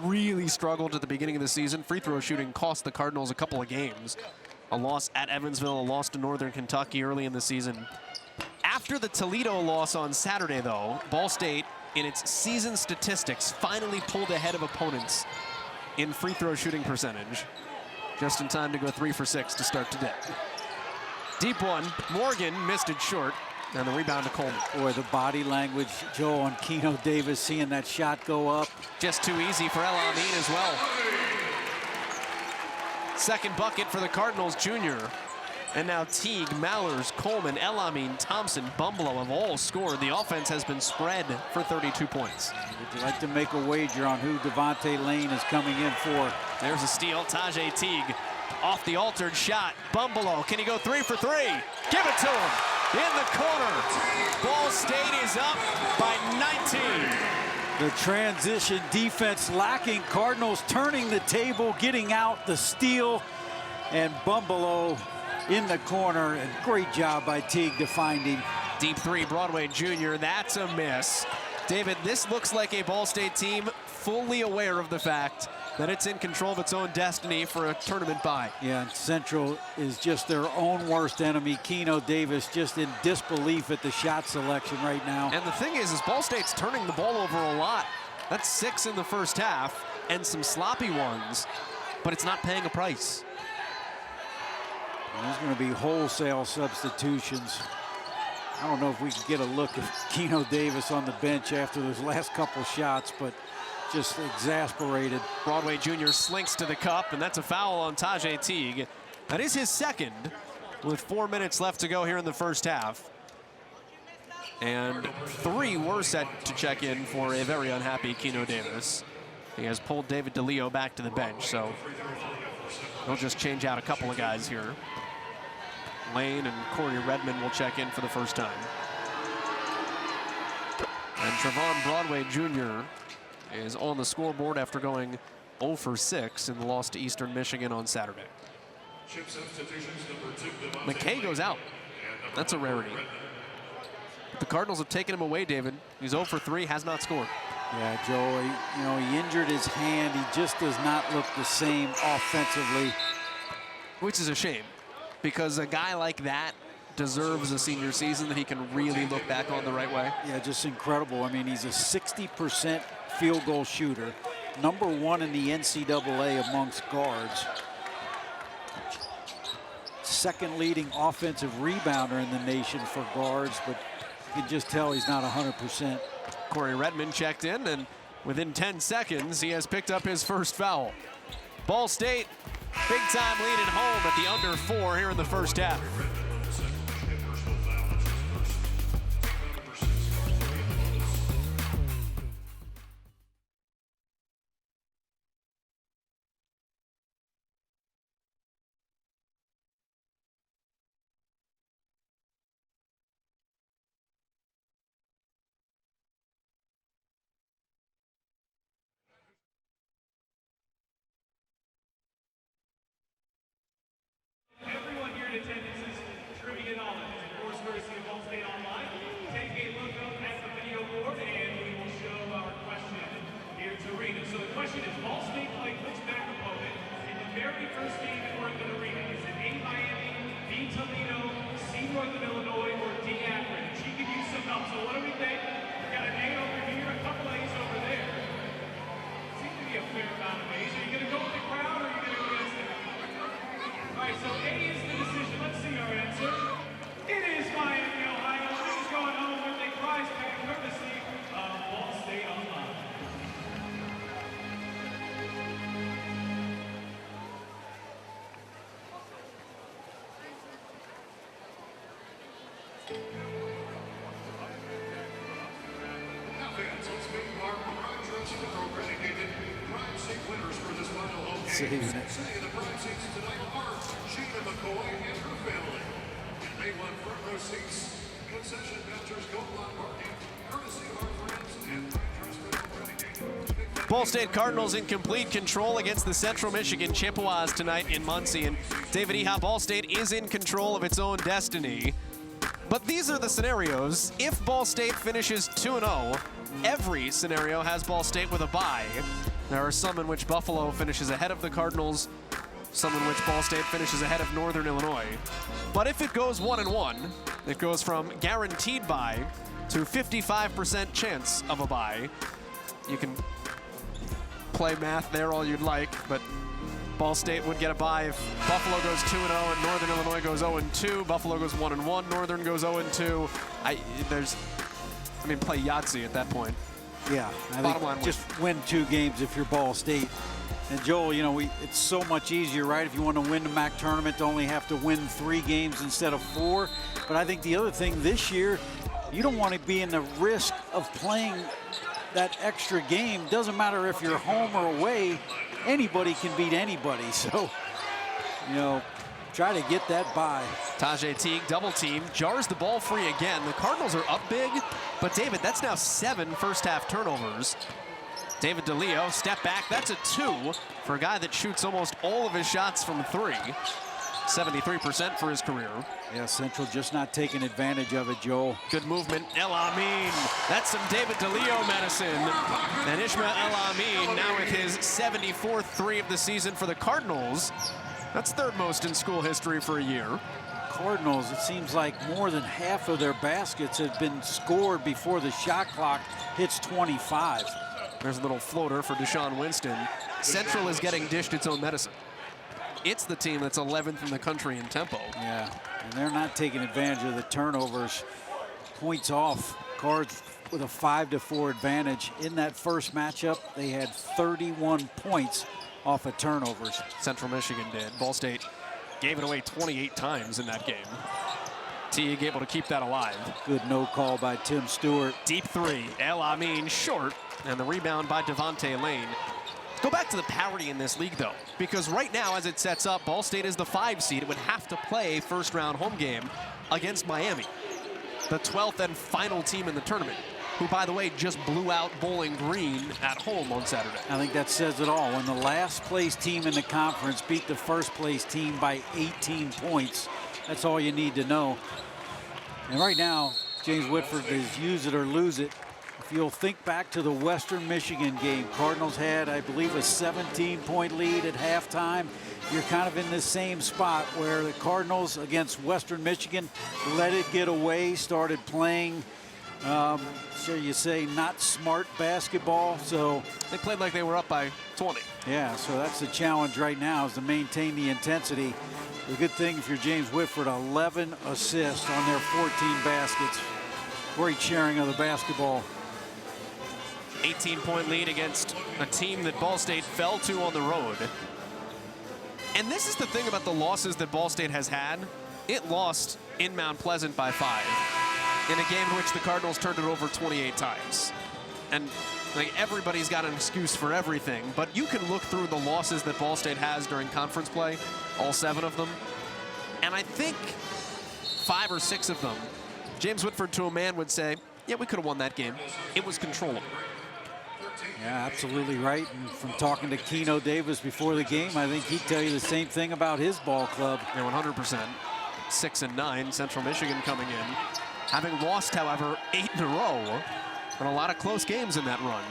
really struggled at the beginning of the season. Free throw shooting cost the Cardinals a couple of games. A loss at Evansville, a loss to Northern Kentucky early in the season. After the Toledo loss on Saturday, though, Ball State, in its season statistics, finally pulled ahead of opponents in free throw shooting percentage. Just in time to go 3 for 6 to start today. Deep one, Morgan missed it short. And the rebound to Coleman. Boy, the body language, Joe, on Keno Davis, seeing that shot go up. Just too easy for El Amin as well. Second bucket for the Cardinals, Jr. And now Teague, Mallers, Coleman, El Amin, Thompson, Bumblow have all scored. The offense has been spread for 32 points. Would you like to make a wager on who Devontae Lane is coming in for? There's a steal, Tajay Teague. Off the altered shot, Bumblow, can he go 3 for 3? Give it to him. In the corner, Ball State is up by 19. The transition defense lacking. Cardinals turning the table, getting out the steal, and Bumblow in the corner, and great job by Teague to find him. Deep 3, Broadway Jr., that's a miss. David, this looks like a Ball State team fully aware of the fact that it's in control of its own destiny for a tournament bye. Yeah, and Central is just their own worst enemy. Keno Davis just in disbelief at the shot selection right now. And the thing is Ball State's turning the ball over a lot. That's 6 in the first half and some sloppy ones, but it's not paying a price. And there's going to be wholesale substitutions. I don't know if we can get a look at Keno Davis on the bench after those last couple shots, but just exasperated. Broadway Jr. slinks to the cup, and that's a foul on Tajay Teague. That is his second, with 4 minutes left to go here in the first half. And 3 were set to check in for a very unhappy Keno Davis. He has pulled David DeLeo back to the bench, so he'll just change out a couple of guys here. Lane and Corey Redmond will check in for the first time. And Trevon Broadway Jr. is on the scoreboard after going 0 for 6 in the loss to Eastern Michigan on Saturday. McKay goes out. That's a rarity. But the Cardinals have taken him away, David. He's 0 for 3, has not scored. Yeah, Joe, he injured his hand. He just does not look the same offensively. Which is a shame, because a guy like that deserves a senior season that he can really look back on the right way. Yeah, just incredible. I mean, he's a 60% field goal shooter, #1 in the NCAA amongst guards. Second leading offensive rebounder in the nation for guards, but you can just tell he's not 100%. Corey Redmond checked in, and within 10 seconds, he has picked up his first foul. Ball State Big time lead at home at the under 4 here in the first half. Everyone here in attendance is trivia knowledge. Of course, courtesy of Ball State Online. Take a look up at the video board and we will show our question here to Arena. So the question is, Ball State played which MAC opponent in the very first game at Northern Arena? Is it A, Miami, B, Toledo, C, Northern Illinois, or D, Akron? She could use some help. So what do we think? We've got an A over here, a couple A's over there. Seems to be a fair amount of A's. Are you going to go with the crowd or are you going to go against it? All right, so A is the decision. Let's see our answer. It is Miami, Ohio. She's going home with a prize pack courtesy of Ball State Online. Now, fans, let's meet our prime dressing room dedicated prime seat winners for this final home game. Saving it. Sitting in the prime seats tonight are Sheena McCoy and her family. And they won front row seats, concession vouchers, gold line parking, courtesy of our friends and prime dressing room dedicated. Ball State Cardinals in complete control against the Central Michigan Chippewas tonight in Muncie. And David Ehop, Ball State is in control of its own destiny. But these are the scenarios. If Ball State finishes 2-0, every scenario has Ball State with a bye. There are some in which Buffalo finishes ahead of the Cardinals, some in which Ball State finishes ahead of Northern Illinois. But if it goes 1-1, it goes from guaranteed bye to 55% chance of a bye. You can play math there all you'd like, but Ball State would get a bye if Buffalo goes 2-0 and Northern Illinois goes 0-2. Buffalo goes 1-1, Northern goes 0-2. Play Yahtzee at that point. Yeah, I Bottom think line just win 2 games if you're Ball State. And Joel, you know, it's so much easier, right? If you want to win the MAC tournament, to only have to win 3 games instead of 4. But I think the other thing this year, you don't want to be in the risk of playing that extra game. Doesn't matter if you're home or away, anybody can beat anybody. So, you know, try to get that bye. Tajay Teague, double team, jars the ball free again. The Cardinals are up big, but David, that's now 7 first half turnovers. David DeLeo, step back, that's a 2 for a guy that shoots almost all of his shots from 3. 73% for his career. Yeah, Central just not taking advantage of it, Joel. Good movement, El Amin. That's some David DeLeo medicine. And Ishmael El Amin now with his 74th 3 of the season for the Cardinals. That's 3rd most in school history for a year. Cardinals, it seems like more than half of their baskets have been scored before the shot clock hits 25. There's a little floater for Deshaun Winston. Central is getting dished its own medicine. It's the team that's 11th in the country in tempo. Yeah, and they're not taking advantage of the turnovers. Points off. Cards with a 5-4 advantage. In that first matchup, they had 31 points off of turnovers. Central Michigan did. Ball State gave it away 28 times in that game. Teague able to keep that alive. Good no call by Tim Stewart. Deep 3. El Amin short. And the rebound by Devontae Lane. Go back to the parity in this league, though, because right now, as it sets up, Ball State is the 5 seed. It would have to play first-round home game against Miami, the 12th and final team in the tournament, who, by the way, just blew out Bowling Green at home on Saturday. I think that says it all. When the last-place team in the conference beat the first-place team by 18 points, that's all you need to know. And right now, James Whitford is use it or lose it. If you'll think back to the Western Michigan game, Cardinals had, I believe, a 17-point lead at halftime. You're kind of in the same spot where the Cardinals against Western Michigan let it get away, started playing, shall you say, not smart basketball. So they played like they were up by 20. Yeah, so that's the challenge right now, is to maintain the intensity. The good thing if you're James Whitford, 11 assists on their 14 baskets. Great sharing of the basketball. 18-point lead against a team that Ball State fell to on the road. And this is the thing about the losses that Ball State has had. It lost in Mount Pleasant by 5 in a game in which the Cardinals turned it over 28 times. And like, everybody's got an excuse for everything, but you can look through the losses that Ball State has during conference play, all 7 of them, and I think 5 or 6 of them, James Whitford to a man would say, yeah, we could have won that game. It was controllable. Yeah, absolutely right. And from talking to Keno Davis before the game, I think he'd tell you the same thing about his ball club. Yeah, 100%. 6-9, Central Michigan coming in. Having lost, however, 8 in a row, and a lot of close games in that run.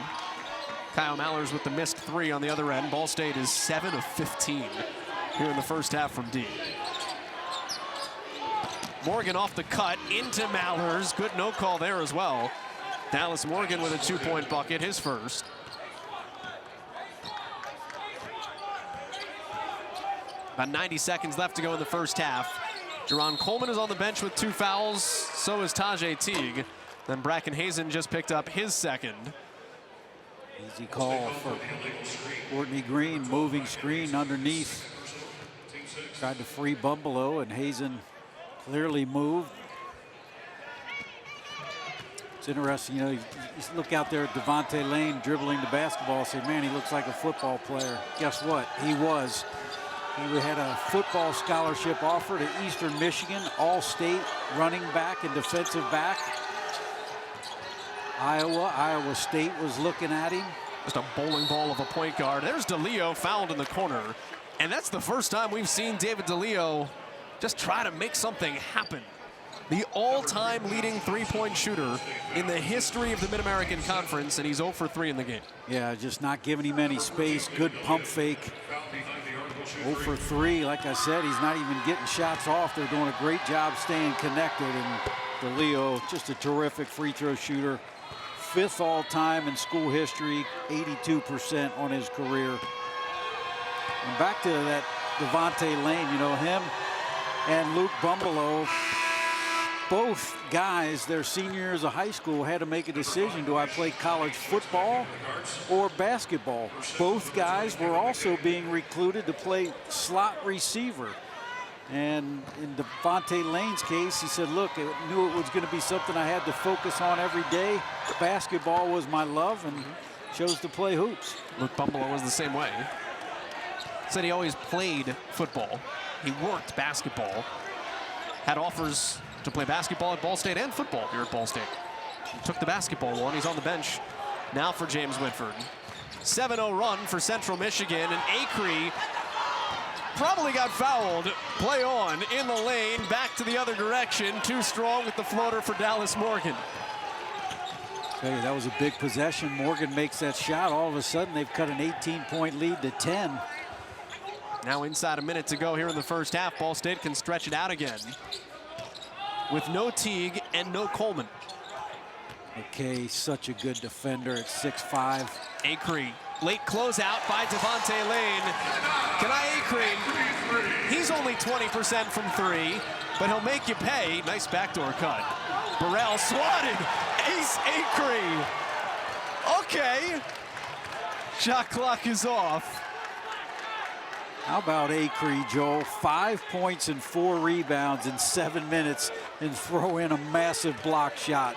Kyle Mallers with the missed 3 on the other end. Ball State is 7 of 15 here in the first half from D. Morgan off the cut into Mallers. Good no call there as well. Dallas Morgan with a 2-point bucket, his first. About 90 seconds left to go in the first half. Jerron Coleman is on the bench with 2 fouls. So is Tajay Teague. Then Bracken Hazen just picked up his second. Easy call for Courtney Green, moving screen underneath. Tried to free Bumbalo, and Hazen clearly moved. It's interesting, you know, you look out there at Devontae Lane dribbling the basketball, say, man, he looks like a football player. Guess what? He was. He had a football scholarship offer to Eastern Michigan, all-state running back and defensive back. Iowa State was looking at him. Just a bowling ball of a point guard. There's DeLeo fouled in the corner. And that's the first time we've seen David DeLeo just try to make something happen. The all-time leading three-point shooter in the history of the Mid-American Conference, and he's 0 for 3 in the game. Yeah, just not giving him any space. Good pump fake. 0 for 3. Like I said, he's not even getting shots off. They're doing a great job staying connected. And DeLeo, just a terrific free throw shooter. 5th all-time in school history, 82% on his career. And back to that Devontae Lane, you know, him and Luke Bumbalo, both guys, their senior years of high school, had to make a decision. Do I play college football or basketball? Both guys were also being recruited to play slot receiver. And in Devontae Lane's case, he said, look, I knew it was going to be something I had to focus on every day. Basketball was my love, and chose to play hoops. Luke Bumbalo was the same way. Said he always played football. He worked basketball. Had offers to play basketball at Ball State and football here at Ball State. He took the basketball one. He's on the bench now for James Whitford. 7-0 run for Central Michigan, and Acree probably got fouled. Play on in the lane, back to the other direction. Too strong with the floater for Dallas Morgan. Tell you, that was a big possession. Morgan makes that shot. All of a sudden, they've cut an 18-point lead to 10. Now inside a minute to go here in the first half. Ball State can stretch it out again with no Teague and no Coleman. McKay, such a good defender at 6'5". Acree, late closeout by Devontae Lane. Kenai Acree, he's only 20% from 3, but he'll make you pay. Nice backdoor cut. Burrell swatted. Ace Acree. Okay. Shot clock is off. How about Acree, Joel? 5 points and 4 rebounds in 7 minutes, and throw in a massive block shot.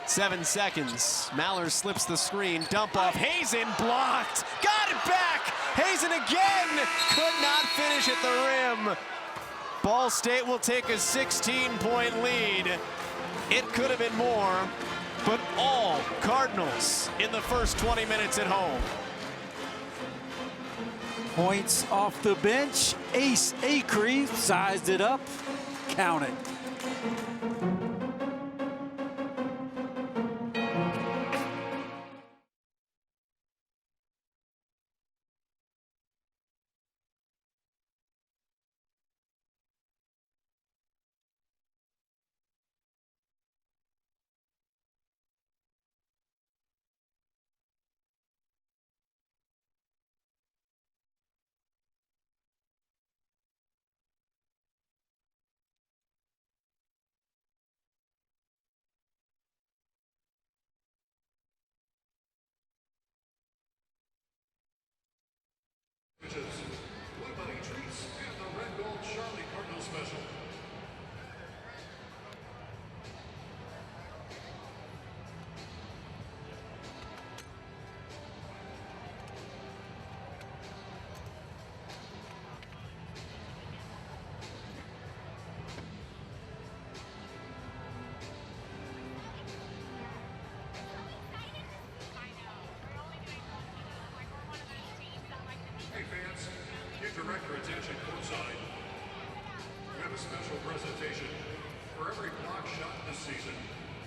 7 seconds. Mallers slips the screen. Dump off. Hazen blocked. Got it back. Hazen again. Could not finish at the rim. Ball State will take a 16-point lead. It could have been more, but all Cardinals in the first 20 minutes at home. Points off the bench. Ace Acree sized it up. Count it. direct your attention courtside. We have a special presentation. For every block shot this season,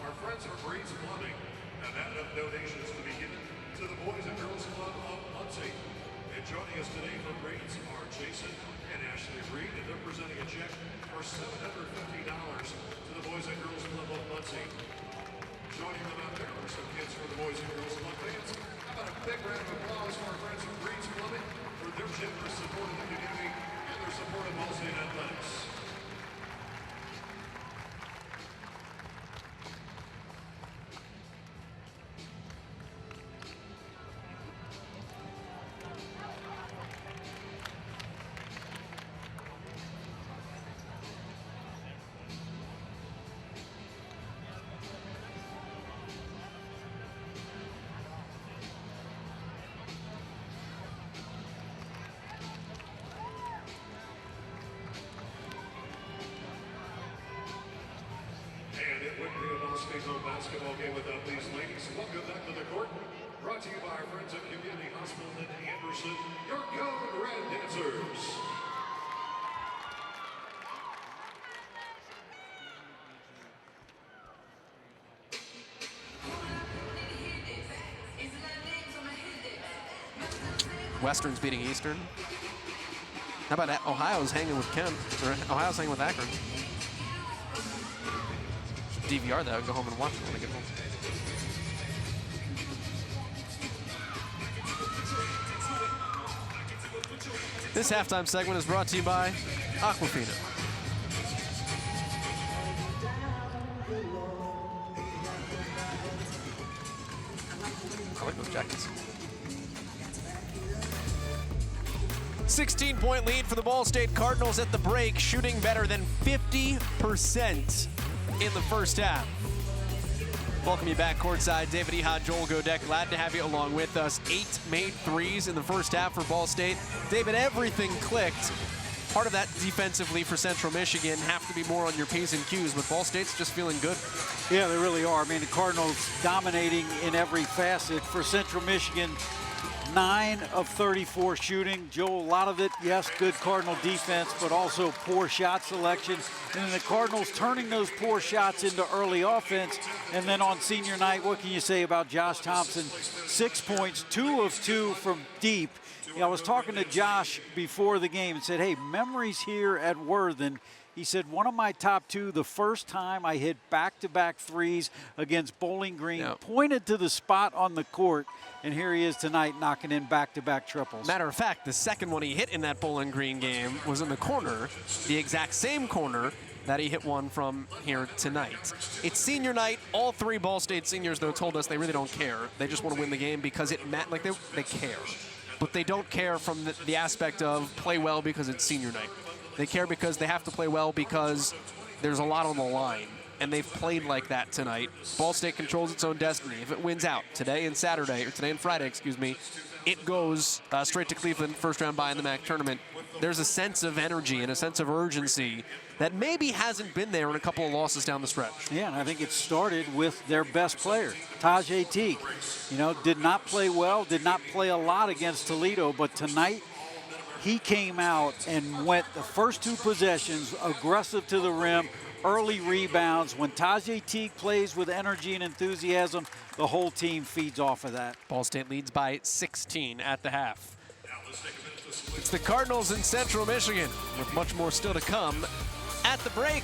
our friends at Breed's Plumbing have added up donations to be given to the Boys and Girls Club of Muncie. And joining us today from Breed's are Jason and Ashley Reed, and they're presenting a check for $750 to the Boys and Girls Club of Muncie. Joining them out there are some kids for the Boys and Girls Club fans. How about a big round of applause for our friends from Breed's Plumbing for their generous support of the community and their support of Ball State Athletics. State home basketball game without these ladies. Welcome back to the court. Brought to you by our friends at Community Hospital in Anderson, your Code Red Dancers. Western's beating Eastern. How about that? Ohio's hanging with Kent, or Ohio's hanging with Akron. DVR that, go home and watch it when I get home. This halftime segment is brought to you by Aquafina. I like those jackets. 16-point lead for the Ball State Cardinals at the break, shooting better than 50% in the first half. Welcome you back courtside. David Ehad, Joel Godek, glad to have you along with us. 8 made threes in the first half for Ball State. David, everything clicked. Part of that defensively for Central Michigan have to be more on your P's and Q's, but Ball State's just feeling good. Yeah, they really are. I mean, the Cardinals dominating in every facet. For Central Michigan, 9 of 34 shooting. Joel, a lot of it, yes, good Cardinal defense, but also poor shot selection. And then the Cardinals turning those poor shots into early offense. And then on senior night, what can you say about Josh Thompson? 6 points, 2 of 2 from deep. You know, I was talking to Josh before the game and said, hey, memories here at Worthen. He said, one of my top 2, the first time I hit back-to-back threes against Bowling Green, pointed to the spot on the court, and here he is tonight knocking in back-to-back triples. Matter of fact, the second one he hit in that Bowling Green game was in the corner, the exact same corner that he hit one from here tonight. It's senior night. All 3 Ball State seniors, though, told us they really don't care. They just want to win the game because like they care. But they don't care from the aspect of play well because it's senior night. They care because they have to play well because there's a lot on the line, and they've played like that tonight. Ball State controls its own destiny. If it wins out today and Friday, excuse me, it goes straight to Cleveland, first round bye in the MAC tournament. There's a sense of energy and a sense of urgency that maybe hasn't been there in a couple of losses down the stretch. Yeah, and I think it started with their best player, Tajay Teague. You know, did not play well, did not play a lot against Toledo, but tonight he came out and went the first 2 possessions, aggressive to the rim, early rebounds. When Tajay Teague plays with energy and enthusiasm, the whole team feeds off of that. Ball State leads by 16 at the half. It's the Cardinals in Central Michigan, with much more still to come at the break.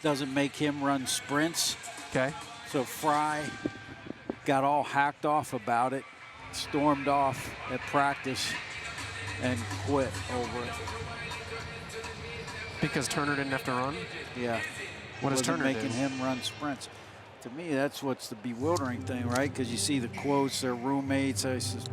doesn't make him run sprints. Okay. So Fry got all hacked off about it, stormed off at practice, and quit over it. Because Turner didn't have to run? Yeah. What does Wasn't Turner making do? him run sprints. To me, that's what's the bewildering thing, right? Because you see the quotes, their roommates. I just,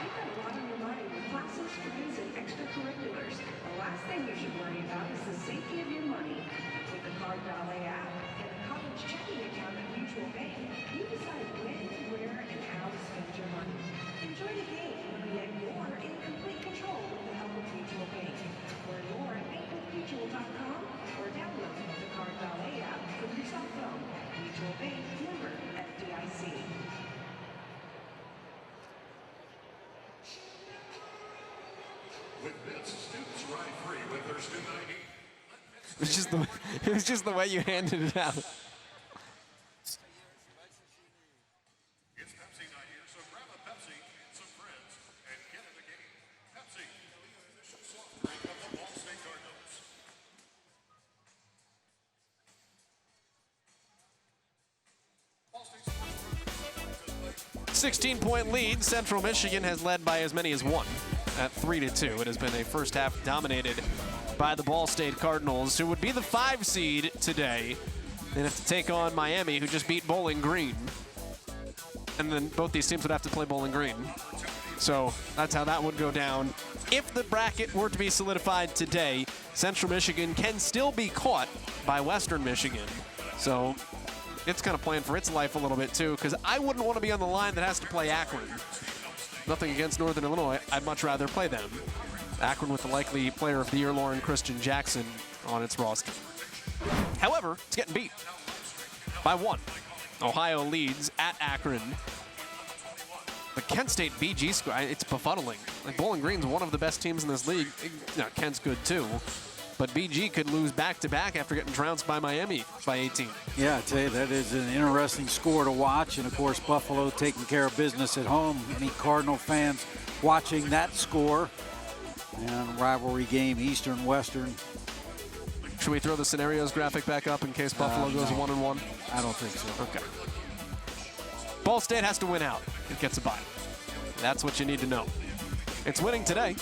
You've got a lot on your mind with classes, friends, and extracurriculars. The last thing you should worry about is the safety of your money. With the Card Ballet app and a college checking account at Mutual Bank, you decide when, where, and how to spend your money. Enjoy the game, yet you're in complete control with the help of Mutual Bank. Learn more at bankwithmutual.com or download the Card Ballet app from your cell phone. Mutual Bank, member FDIC. With bits, students ride free with their student ID. It was just the way you handed it out. It's Pepsi night here, so grab a Pepsi, some friends, and get in the game. Pepsi, official soft drink of the Ball State Cardinals. 16-point lead. Central Michigan has led by as many as one at 3-2. It has been a first half dominated by the Ball State Cardinals, who would be the 5 seed today. They'd have to take on Miami, who just beat Bowling Green. And then both these teams would have to play Bowling Green. So that's how that would go down. If the bracket were to be solidified today, Central Michigan can still be caught by Western Michigan. So it's kind of playing for its life a little bit too, because I wouldn't want to be on the line that has to play Akron. Nothing against Northern Illinois, I'd much rather play them. Akron with the likely player of the year, Lauren Christian Jackson, on its roster. However, it's getting beat by 1. Ohio leads at Akron. The Kent State BG squad, it's befuddling. Like, Bowling Green's one of the best teams in this league. Kent's good too. But BG could lose back-to-back after getting trounced by Miami by 18. yeah, I tell you, that is an interesting score to watch. And, of course, Buffalo taking care of business at home. Any Cardinal fans watching that score and rivalry game, Eastern-Western. Should we throw the scenarios graphic back up in case Buffalo goes no. 1-1? I don't think so. Okay. Ball State has to win out. It gets a bye. That's what you need to know. It's winning today.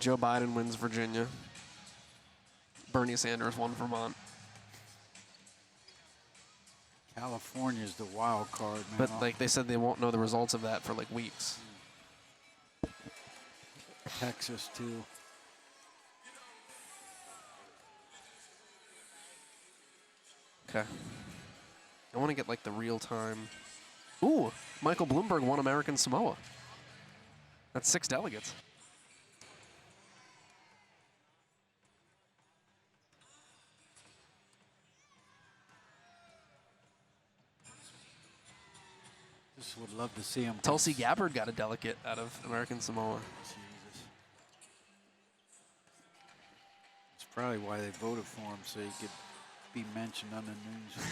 Joe Biden wins Virginia. Bernie Sanders won Vermont. California's the wild card, man. But like they said, they won't know the results of that for like weeks. Texas, too. Okay. I want to get like the real time. Ooh, Michael Bloomberg won American Samoa. That's 6 delegates. Just would love to see him. Tulsi Gabbard got a delegate out of American Samoa. Jesus. It's probably why they voted for him, so he could be mentioned on the news.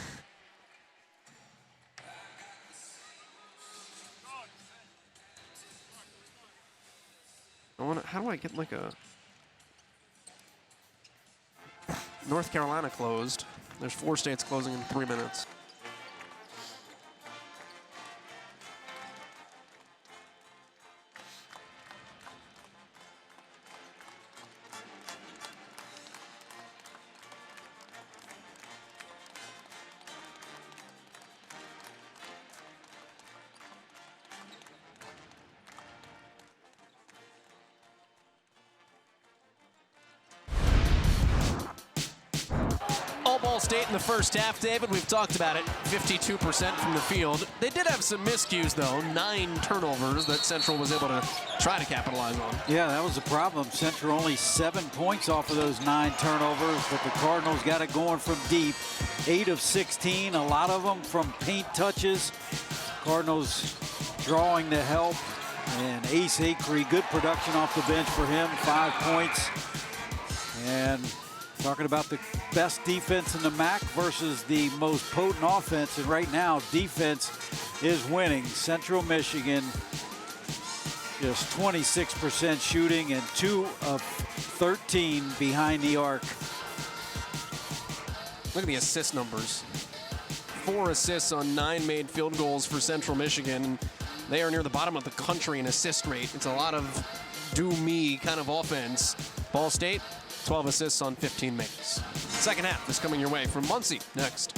How do I get like a... North Carolina closed. There's 4 states closing in 3 minutes. Ball State in the first half, David. We've talked about it. 52% from the field. They did have some miscues, though. 9 turnovers that Central was able to try to capitalize on. Yeah, that was the problem. Central only 7 points off of those 9 turnovers, but the Cardinals got it going from deep. 8 of 16, a lot of them from paint touches. Cardinals drawing the help. And Ace Acree, good production off the bench for him, 5 points. And talking about the best defense in the MAC versus the most potent offense, and right now defense is winning. Central Michigan just 26% shooting and 2 of 13 behind the arc. Look at the assist numbers. 4 assists on 9 made field goals for Central Michigan. They are near the bottom of the country in assist rate. It's a lot of do-me kind of offense. Ball State, 12 assists on 15 makes. Second half is coming your way from Muncie next.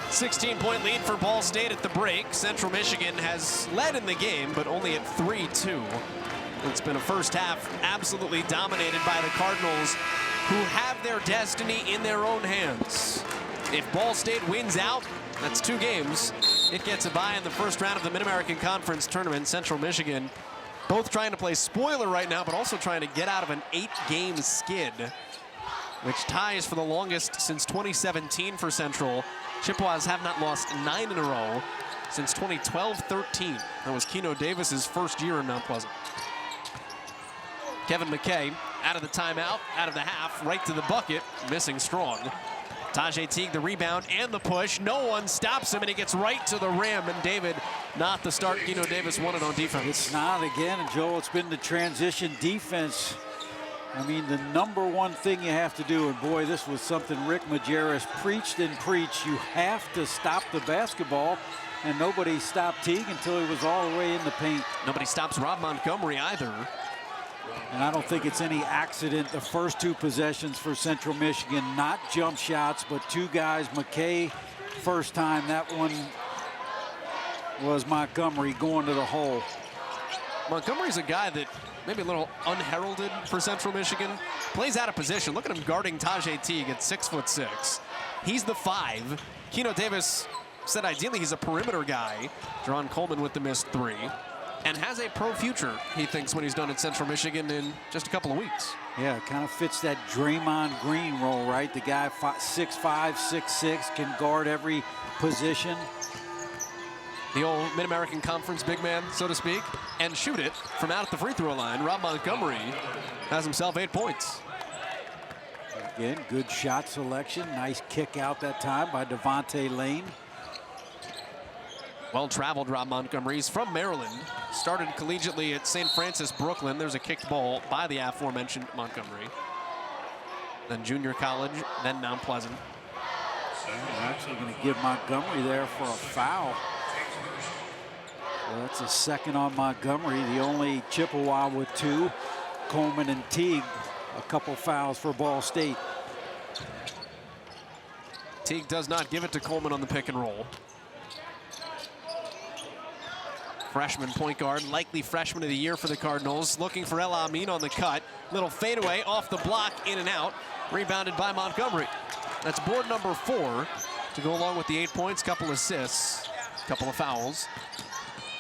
$16-point lead for Ball State at the break. Central Michigan has led in the game, but only at 3-2. It's been a first half absolutely dominated by the Cardinals, who have their destiny in their own hands. If Ball State wins out, that's 2 games. It gets a bye in the first round of the Mid-American Conference Tournament. Central Michigan both trying to play spoiler right now, but also trying to get out of an 8-game skid, which ties for the longest since 2017 for Central. Chippewas have not lost 9 in a row since 2012-13. That was Keno Davis's first year in Mount Pleasant. Kevin McKay out of the timeout, out of the half, right to the bucket, missing strong. Tajay Teague, the rebound and the push. No one stops him, and he gets right to the rim. And David, not the start Keno Davis wanted on defense. It's not again, and Joel, it's been the transition defense. I mean, the number one thing you have to do, and boy, this was something Rick Majerus preached and preached. You have to stop the basketball, and nobody stopped Teague until he was all the way in the paint. Nobody stops Rob Montgomery either. And I don't think it's any accident. The first two possessions for Central Michigan, not jump shots, but two guys. McKay, first time, that one was Montgomery going to the hole. Montgomery's a guy that maybe a little unheralded for Central Michigan. Plays out of position. Look at him guarding Tajay Teague at 6'6". He's the 5. Keno Davis said ideally he's a perimeter guy. Jerron Coleman with the missed 3. And has a pro future, he thinks, when he's done at Central Michigan in just a couple of weeks. Yeah, it kind of fits that Draymond Green role, right? The guy 6'5", 6'6", can guard every position. The old Mid-American Conference big man, so to speak, and shoot it from out at the free throw line. Rob Montgomery has himself 8 points. Again, good shot selection. Nice kick out that time by Devontae Lane. Well-traveled Rob Montgomery. He's from Maryland. Started collegiately at St. Francis, Brooklyn. There's a kicked ball by the aforementioned Montgomery. Then junior college, then Mount Pleasant. They're actually going to give Montgomery there for a foul. So that's a second on Montgomery, the only Chippewa with 2. Coleman and Teague, a couple fouls for Ball State. Teague does not give it to Coleman on the pick and roll. Freshman point guard, likely freshman of the year for the Cardinals, looking for El Amin on the cut. Little fadeaway off the block, in and out, rebounded by Montgomery. That's board number 4 to go along with the 8 points, couple assists, couple of fouls.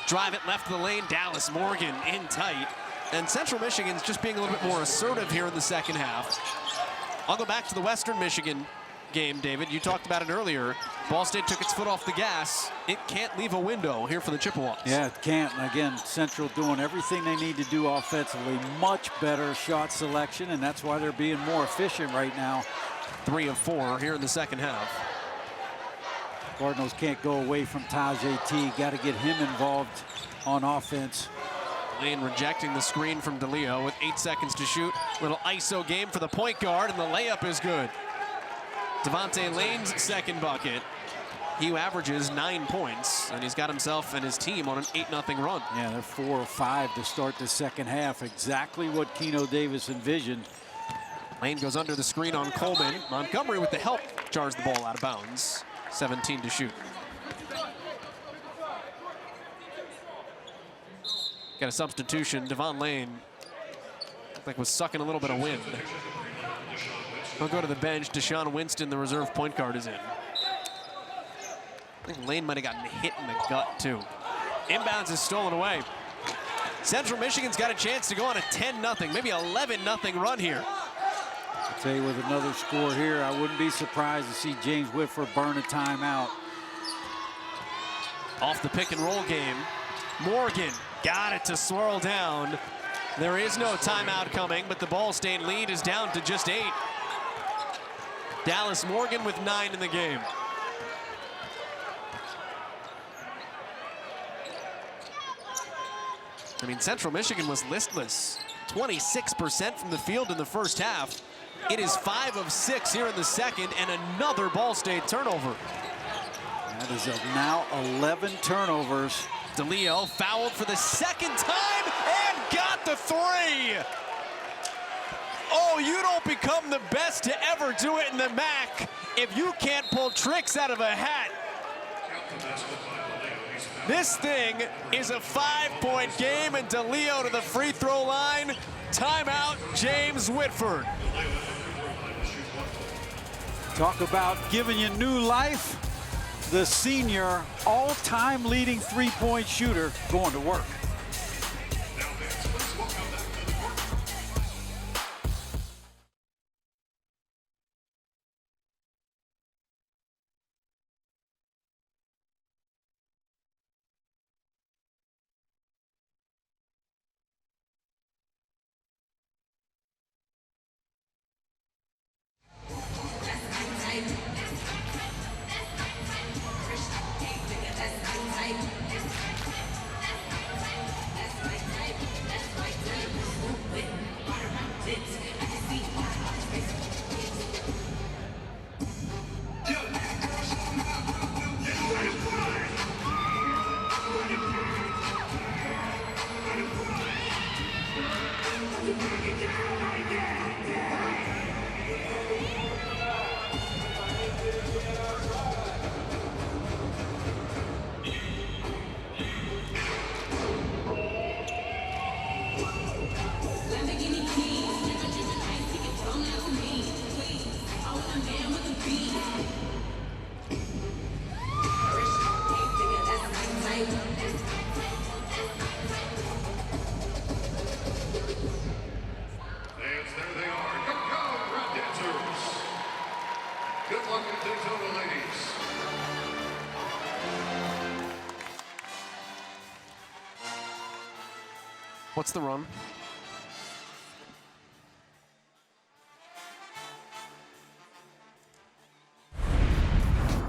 Drive it left of the lane, Dallas Morgan in tight. And Central Michigan's just being a little bit more assertive here in the second half. I'll go back to the Western Michigan game, David. You talked about it earlier. Ball State took its foot off the gas. It can't leave a window here for the Chippewas. Yeah, it can't. And again, Central doing everything they need to do offensively. Much better shot selection, and that's why they're being more efficient right now. 3 of 4 here in the second half. Cardinals can't go away from Tajay Teague. Got to get him involved on offense. Lane rejecting the screen from DeLeo with 8 seconds to shoot. Little ISO game for the point guard, and the layup is good. Devontae Lane's second bucket. He averages 9 points, and he's got himself and his team on an 8-0 run. Yeah, they're 4 of 5 to start the second half. Exactly what Keno Davis envisioned. Lane goes under the screen on Coleman. Montgomery with the help jars the ball out of bounds. 17 to shoot. Got a substitution. Devon Lane looked like was sucking a little bit of wind. He'll go to the bench. Deshaun Winston, the reserve point guard, is in. I think Lane might have gotten hit in the gut, too. Inbounds is stolen away. Central Michigan's got a chance to go on a 10-0, maybe 11-0 run here. I'll tell you, with another score here, I wouldn't be surprised to see James Whitford burn a timeout. Off the pick and roll game, Morgan got it to swirl down. There is no timeout coming, but the Ball State lead is down to just 8. Dallas Morgan with 9 in the game. I mean, Central Michigan was listless. 26% from the field in the first half. It is 5 of 6 here in the second, and another Ball State turnover. That is now 11 turnovers. DeLeo fouled for the second time and got the 3. Oh, you don't become the best to ever do it in the MAC if you can't pull tricks out of a hat. This thing is a 5-point game, and DeLeo to the free throw line. Timeout, James Whitford. Talk about giving you new life. The senior all-time leading three-point shooter going to work. What's the run?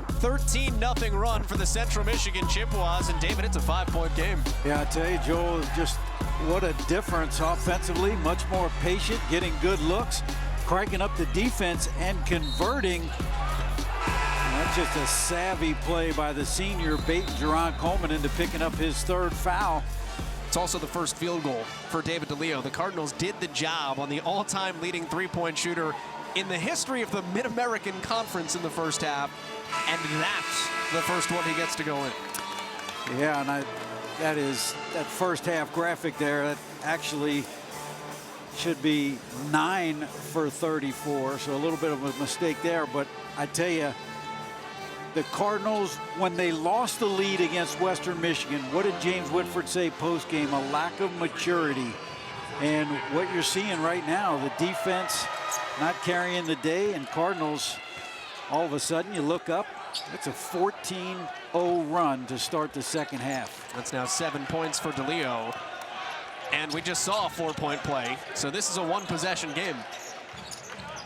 (13-0) run for the Central Michigan Chippewas, and David, it's a 5-point game. Yeah, I tell you, Joel, just what a difference offensively. Much more patient, getting good looks, cranking up the defense, and converting. That's just a savvy play by the senior, baiting Jerron Coleman into picking up his 3rd foul. It's also the first field goal for David DeLeo. The Cardinals did the job on the all-time leading three-point shooter in the history of the Mid-American Conference in the first half, and that's the first one he gets to go in. Yeah, and that first half graphic there, that actually should be 9 for 34, so a little bit of a mistake there. But I tell you, the Cardinals, when they lost the lead against Western Michigan, what did James Whitford say post-game? A lack of maturity. And what you're seeing right now, the defense not carrying the day, and Cardinals, all of a sudden, you look up, it's a 14-0 run to start the second half. That's now 7 points for DeLeo. And we just saw a 4-point play, so this is a one-possession game.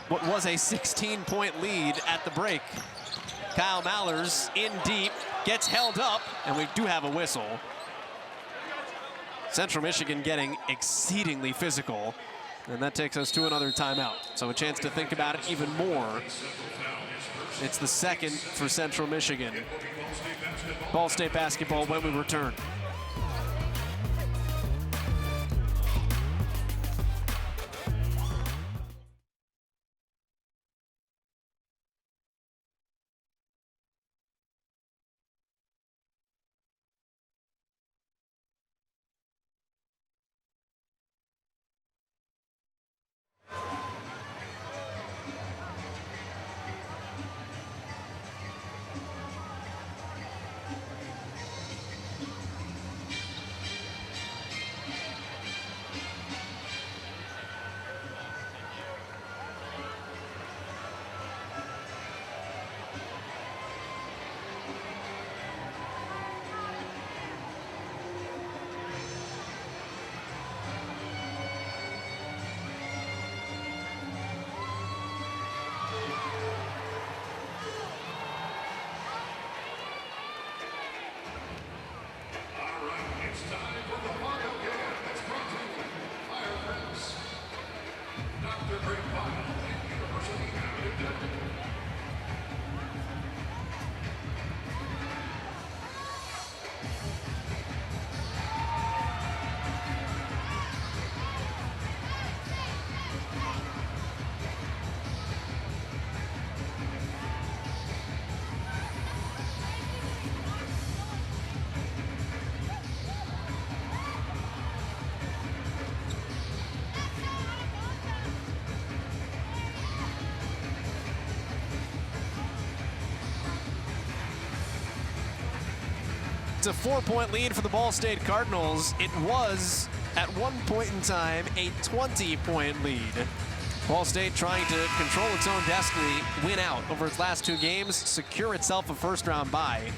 What was a 16-point lead at the break. Kyle Mallers in deep, gets held up, and we do have a whistle. Central Michigan getting exceedingly physical, and that takes us to another timeout. So a chance to think about it even more. It's the 2nd for Central Michigan. Ball State basketball when we return. It's a 4-point lead for the Ball State Cardinals. It was, at one point in time, a 20-point lead. Ball State trying to control its own destiny, win out over its last 2 games, secure itself a first-round bye.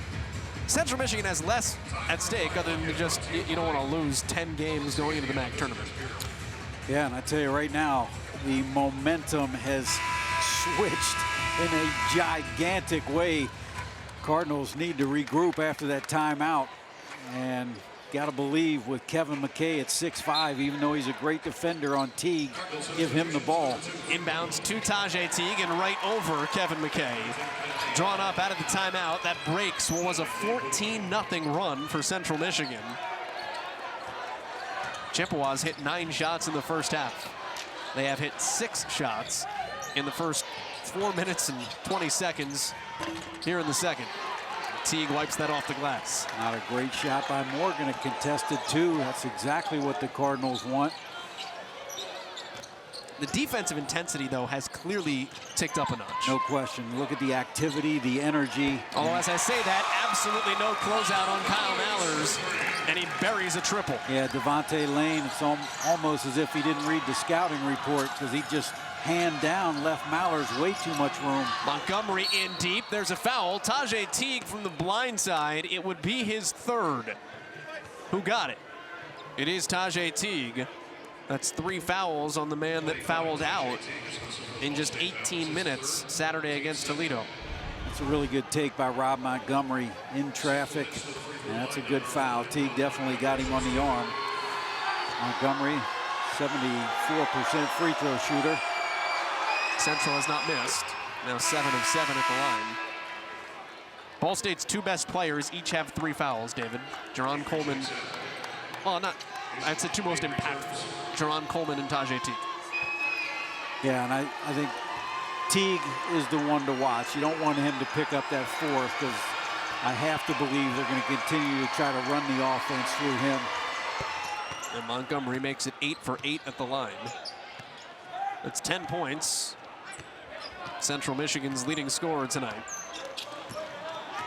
Central Michigan has less at stake other than just, you don't want to lose 10 games going into the MAC tournament. Yeah, and I tell you right now, the momentum has switched in a gigantic way. Cardinals need to regroup after that timeout, and got to believe with Kevin McKay at 6'5", even though he's a great defender on Teague, give him the ball. Inbounds to Tajay Teague and right over Kevin McKay. Drawn up out of the timeout, that breaks what was a 14-0 run for Central Michigan. Chippewas hit 9 shots in the first half. They have hit 6 shots in the first 4 minutes and 20 seconds here in the second. Teague wipes that off the glass. Not a great shot by Morgan, a contested 2. That's exactly what the Cardinals want. The defensive intensity, though, has clearly ticked up a notch. No question. Look at the activity, the energy. Although, as I say that, absolutely no closeout on Kyle Mallers, and he buries a triple. Yeah, Devontae Lane, it's almost as if he didn't read the scouting report, because he just hand down left Mallers way too much room. Montgomery in deep. There's a foul. Tajay Teague from the blind side. It would be his 3rd. Who got it? It is Tajay Teague. That's 3 fouls on the man that fouled out in just 18 minutes Saturday against Toledo. That's a really good take by Rob Montgomery in traffic. And that's a good foul. Teague definitely got him on the arm. Montgomery, 74% free throw shooter. Central has not missed. Now 7 of 7 at the line. Ball State's 2 best players each have 3 fouls, David. Jerron Coleman, well, I'd say 2 most impactful. Jerron Coleman and Tajay Teague. Yeah, and I think Teague is the one to watch. You don't want him to pick up that 4th, because I have to believe they're going to continue to try to run the offense through him. And Montgomery makes it 8 for 8 at the line. That's 10 points. Central Michigan's leading scorer tonight.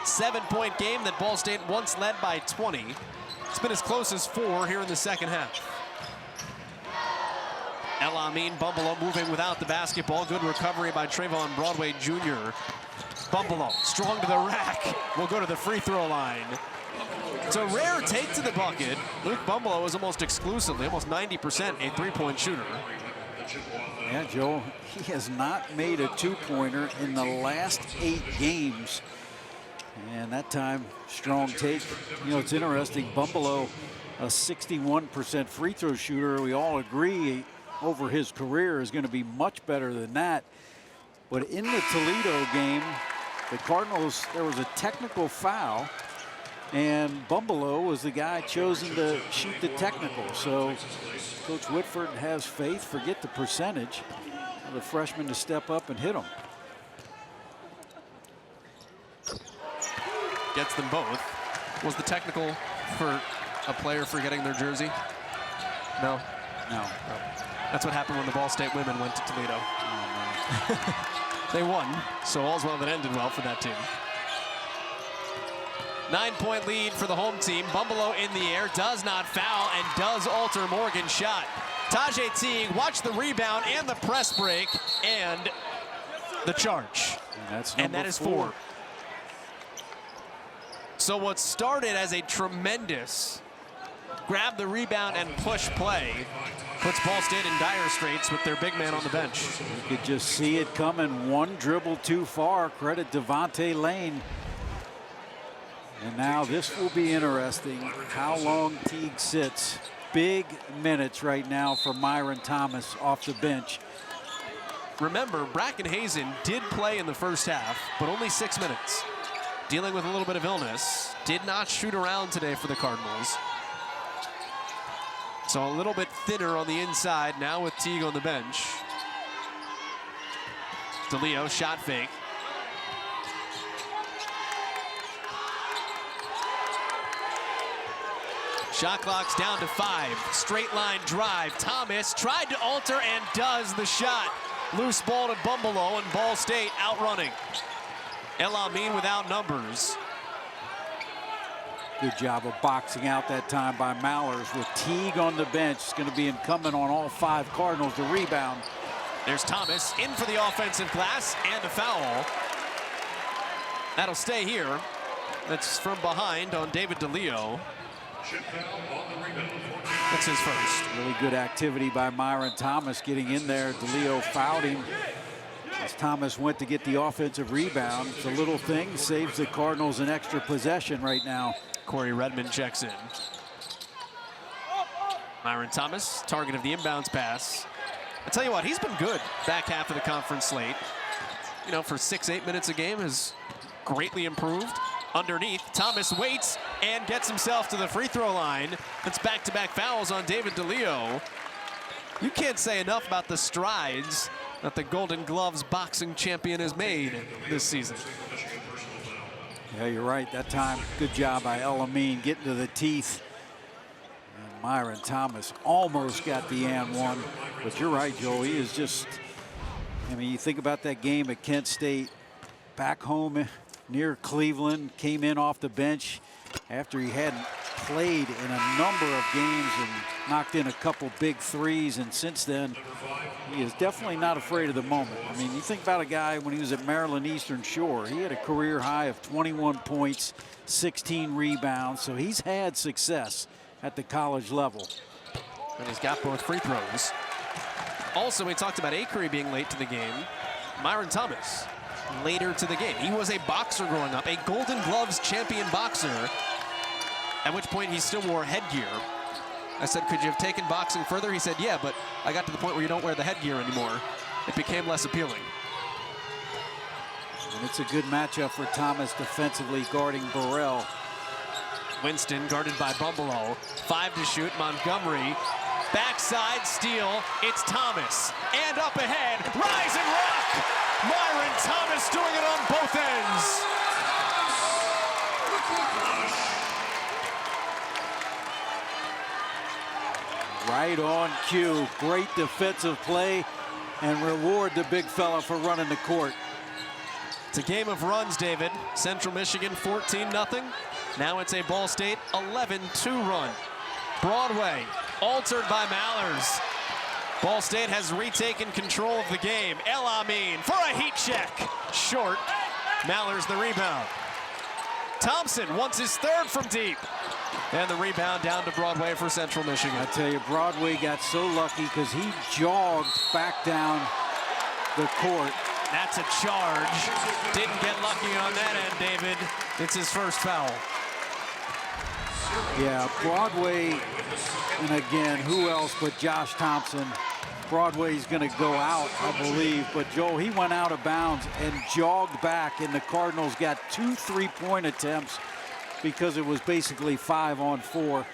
7-point game that Ball State once led by 20. It's been as close as 4 here in the second half. El Amin Bumbelow moving without the basketball. Good recovery by Trayvon Broadway Jr. Bumbelow strong to the rack. Will go to the free throw line. It's a rare take to the bucket. Luke Bumbelow is almost exclusively, almost 90% a 3-point shooter. Yeah, Joe, he has not made a 2-pointer in the last 8 games. And that time, strong take. You know, it's interesting, Bumbelow, a 61% free throw shooter. We all agree over his career is going to be much better than that. But in the Toledo game, the Cardinals, there was a technical foul, and Bumbelow was the guy chosen to shoot the technical. So Coach Whitford has faith, forget the percentage, for the freshman to step up and hit him. Gets them both. Was the technical for a player forgetting their jersey? No. No. That's what happened when the Ball State women went to Toledo. Oh, no. They won, so all's well that ended well for that team. 9-point lead for the home team. Bumbelow in the air, does not foul, and does alter Morgan's shot. Tajay Teague, watch the rebound and the press break, and the charge. And that is 4. So what started as a tremendous grab the rebound and push play puts Ball State in dire straits with their big man on the bench. You could just see it coming. 1 dribble too far. Credit Devontae Lane. And now this will be interesting, how long Teague sits. Big minutes right now for Myron Thomas off the bench. Remember, Bracken Hazen did play in the first half, but only 6 minutes. Dealing with a little bit of illness. Did not shoot around today for the Cardinals. So a little bit thinner on the inside now with Teague on the bench. DeLeo, shot fake. Shot clock's down to 5. Straight line drive. Thomas tried to alter and does the shot. Loose ball to Bumbelow, and Ball State outrunning. El Amin without numbers. Good job of boxing out that time by Mallers with Teague on the bench. It's going to be incumbent on all 5 Cardinals to rebound. There's Thomas in for the offensive glass and a foul. That'll stay here. That's from behind on David DeLeo. That's his first. Really good activity by Myron Thomas getting in there. DeLeo fouled him as Thomas went to get the offensive rebound. It's a little thing, saves the Cardinals an extra possession right now. Corey Redmond checks in. Myron Thomas, target of the inbounds pass. I tell you what, he's been good back half of the conference slate. You know, for 6-8 minutes a game has greatly improved. Underneath, Thomas waits, and gets himself to the free throw line. It's back-to-back fouls on David DeLeo. You can't say enough about the strides that the Golden Gloves boxing champion has made this season. Yeah, you're right. That time, good job by El-Amin getting to the teeth. And Myron Thomas almost got the and one. But you're right, Joe. He is just, I mean, you think about that game at Kent State, back home near Cleveland, came in off the bench after he hadn't played in a number of games and knocked in a couple big threes. And since then, he is definitely not afraid of the moment. I mean, you think about a guy when he was at Maryland Eastern Shore, he had a career high of 21 points, 16 rebounds. So he's had success at the college level. And he's got both free throws. Also, we talked about Acre being late to the game. Myron Thomas, later to the game. He was a boxer growing up, a Golden Gloves champion boxer, at which point he still wore headgear. I said, could you have taken boxing further? He said, yeah, but I got to the point where you don't wear the headgear anymore. It became less appealing. And it's a good matchup for Thomas defensively guarding Burrell. Winston guarded by Bumbelow. 5 to shoot, Montgomery. Backside steal, it's Thomas. And up ahead, rise and rock! Myron Thomas doing it on both ends. Right on cue. Great defensive play and reward the big fella for running the court. It's a game of runs, David. Central Michigan 14-0. Now it's a Ball State 11-2 run. Broadway altered by Mallers. Ball State has retaken control of the game. El-Amin for a heat check. Short. Mallers the rebound. Thompson wants his third from deep. And the rebound down to Broadway for Central Michigan. I tell you, Broadway got so lucky because he jogged back down the court. That's a charge. Didn't get lucky on that end, David. It's his first foul. Yeah, Broadway, and again, who else but Josh Thompson? Broadway's going to go out, I believe. But, Joel, he went out of bounds and jogged back, and the Cardinals got 2 3-point attempts because it was basically 5-on-4.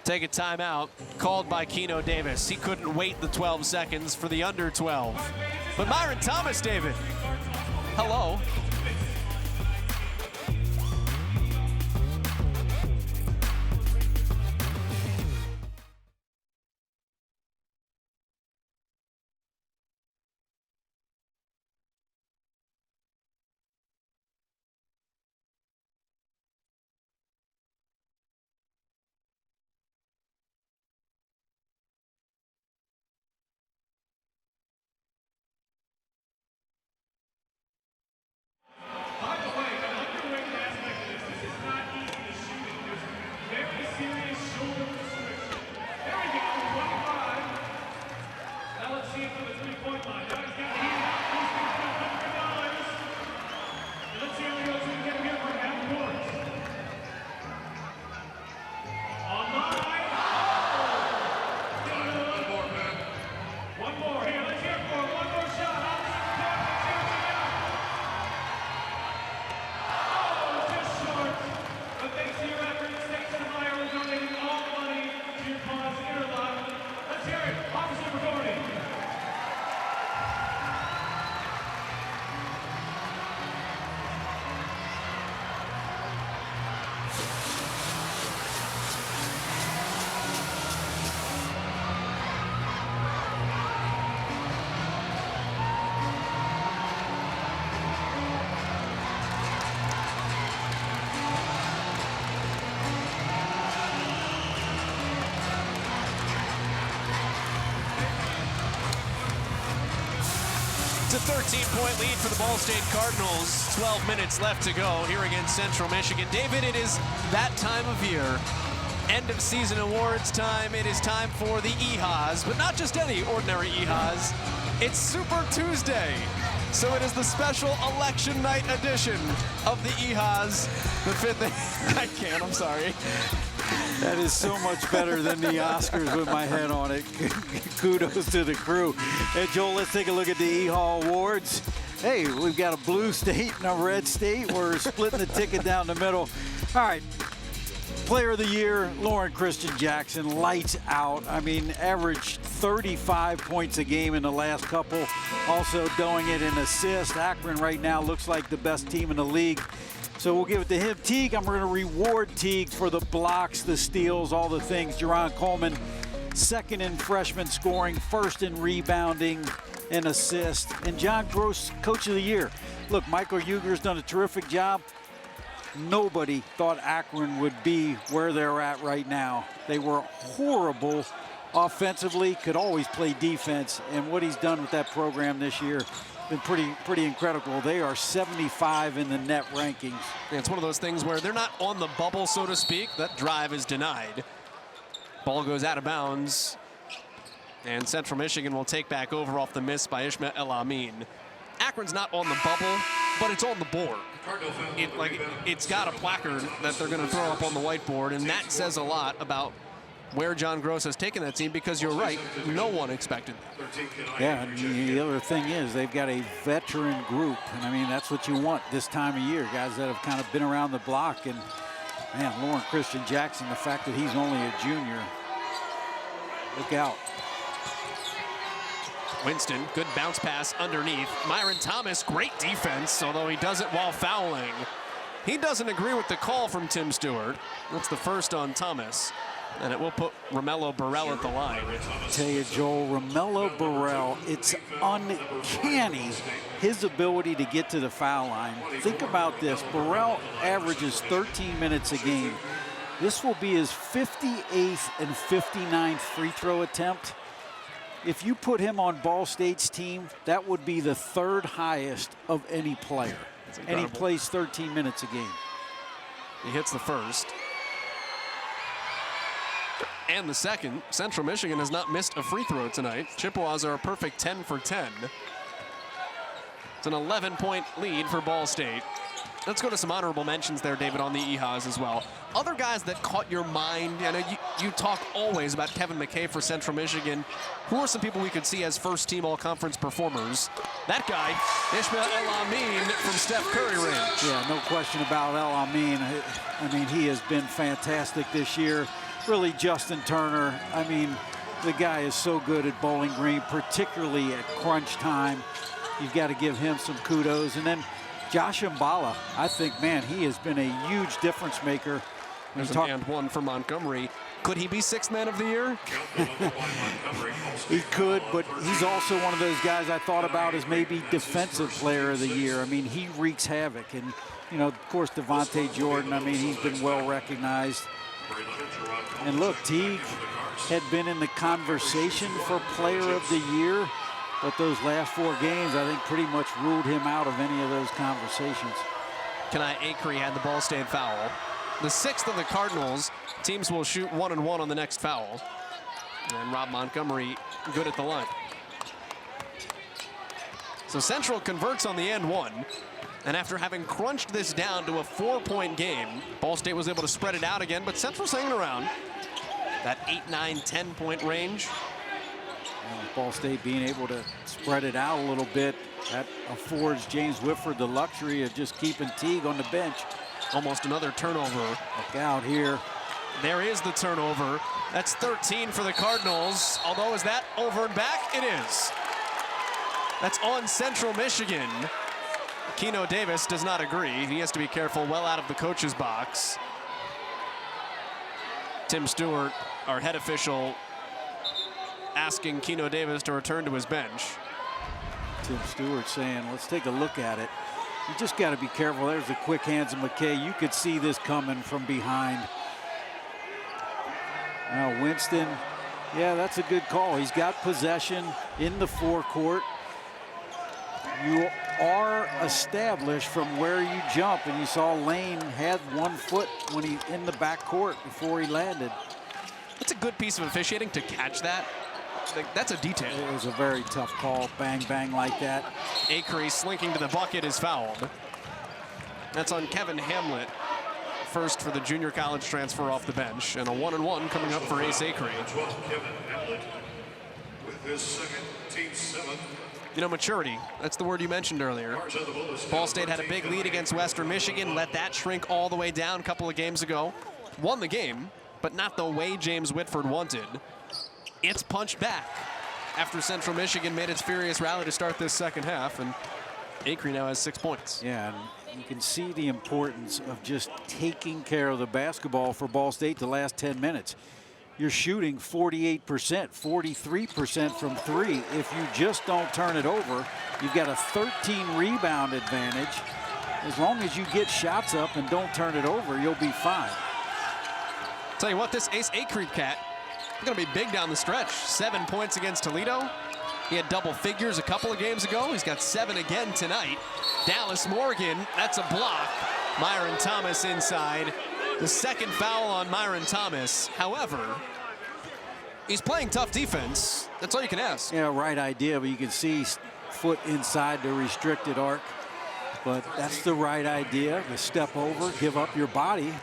Take a timeout, called by Keno Davis. He couldn't wait the 12 seconds for the under 12. But Myron Thomas, David, hello. It's a 13-point lead for the Ball State Cardinals. 12 minutes left to go here against Central Michigan. David, it is that time of year. End of season awards time. It is time for the EHAs, but not just any ordinary EHAs. It's Super Tuesday. So it is the special election night edition of the EHAs. The fifth, I can't, I'm sorry. That is so much better than the Oscars with my head on it. Kudos to the crew. Hey, Joel, let's take a look at the EHA awards. hey, we've got a blue state and a red state. We're splitting the ticket down the middle. All right. Player of the year, Lauren Christian Jackson, lights out. I mean, averaged 35 points a game in the last couple. Also doing it in assists. Akron right now looks like the best team in the league. So we'll give it to him. Teague, I'm going to reward Teague for the blocks, the steals, all the things. Jerron Coleman, second in freshman scoring, first in rebounding and assist. And John Gross, Coach of the Year. Look, Michael Uger's done a terrific job. Nobody thought Akron would be where they're at right now. They were horrible offensively, could always play defense, and what he's done with that program this year been pretty incredible. They are 75 in the net rankings. Yeah, it's one of those things where they're not on the bubble, so to speak. That drive is denied. Ball goes out of bounds, and Central Michigan will take back over off the miss by Ishmael El Amin. Akron's not on the bubble, but it's on the board. It's got a placard that they're going to throw up on the whiteboard, and that says a lot about where John Gross has taken that team, because you're right, no one expected that. Yeah, and the other thing is they've got a veteran group, and I mean, that's what you want this time of year, guys that have kind of been around the block. And man, Lauren Christian Jackson, the fact that he's only a junior, look out. Winston, good bounce pass underneath. Myron Thomas, great defense, although he does it while fouling. He doesn't agree with the call from Tim Stewart. That's the first on Thomas. And it will put Romello Burrell at the line. Tell you, Joel, Romello Burrell, it's uncanny his ability to get to the foul line. Think about this. Burrell averages 13 minutes a game. This will be his 58th and 59th free throw attempt. If you put him on Ball State's team, that would be the third highest of any player. And he plays 13 minutes a game. He hits the first. And the second. Central Michigan has not missed a free throw tonight. Chippewas are a perfect 10 for 10. It's an 11-point lead for Ball State. Let's go to some honorable mentions there, David, on the EHAs as well. Other guys that caught your mind, I know you talk always about Kevin McKay for Central Michigan. Who are some people we could see as first-team all-conference performers? That guy, Ishmael El Amin from Steph Curry range. Yeah, no question about El Amin. I mean, he has been fantastic this year. Really, Justin Turner, I mean, the guy is so good at Bowling Green, particularly at crunch time. You've got to give him some kudos. And then Josh Mbala, I think, man, he has been a huge difference maker. There's an and one for Montgomery. Could he be sixth man of the year? He could, but he's also one of those guys I thought about as maybe defensive player of the year. I mean, he wreaks havoc. And, you know, of course, Devontae Jordan, I mean, he's been well recognized. And look, Teague had been in the conversation for player of the year, but those last 4 games, I think, pretty much ruled him out of any of those conversations. Kenai Acree had the Ball State foul. The 6th of the Cardinals. Teams will shoot 1 and 1 on the next foul. And Rob Montgomery good at the line. So Central converts on the and one. And after having crunched this down to a 4-point game, Ball State was able to spread it out again, but Central's hanging around that 8, 9, 10-point range. Ball State being able to spread it out a little bit, that affords James Whitford the luxury of just keeping Teague on the bench. Almost another turnover. Look out here. There is the turnover. That's 13 for the Cardinals. Although, is that over and back? It is. That's on Central Michigan. Keno Davis does not agree. He has to be careful, well out of the coach's box. Tim Stewart, our head official, asking Keno Davis to return to his bench. Tim Stewart saying, let's take a look at it. You just got to be careful. There's the quick hands of McKay. You could see this coming from behind. Now Winston, yeah, that's a good call. He's got possession in the forecourt. You are established from where you jump, and you saw Lane had 1 foot when he in the backcourt before he landed. That's a good piece of officiating to catch that. That's a detail. It was a very tough call, bang, bang like that. Acree slinking to the bucket is fouled. That's on Kevin Hamlet, first for the junior college transfer off the bench, and a 1-and-1 coming up for Ace Acree. Kevin Hamlet with his second, team 7th. You know, maturity, that's the word you mentioned earlier. Ball State had a big lead against Western Michigan, let that shrink all the way down a couple of games ago. Won the game, but not the way James Whitford wanted. It's punched back after Central Michigan made its furious rally to start this second half, and Acre now has 6 points. Yeah, and you can see the importance of just taking care of the basketball for Ball State the last 10 minutes. You're shooting 48%, 43% from three. If you just don't turn it over, you've got a 13 rebound advantage. As long as you get shots up and don't turn it over, you'll be fine. Tell you what, this Ace Acre cat is going to be big down the stretch. 7 points against Toledo. He had double figures a couple of games ago. He's got 7 again tonight. Dallas Morgan, that's a block. Myron Thomas inside. The second foul on Myron Thomas. However, he's playing tough defense. That's all you can ask. Yeah, right idea, but you can see foot inside the restricted arc. But that's the right idea, to step over, give up your body.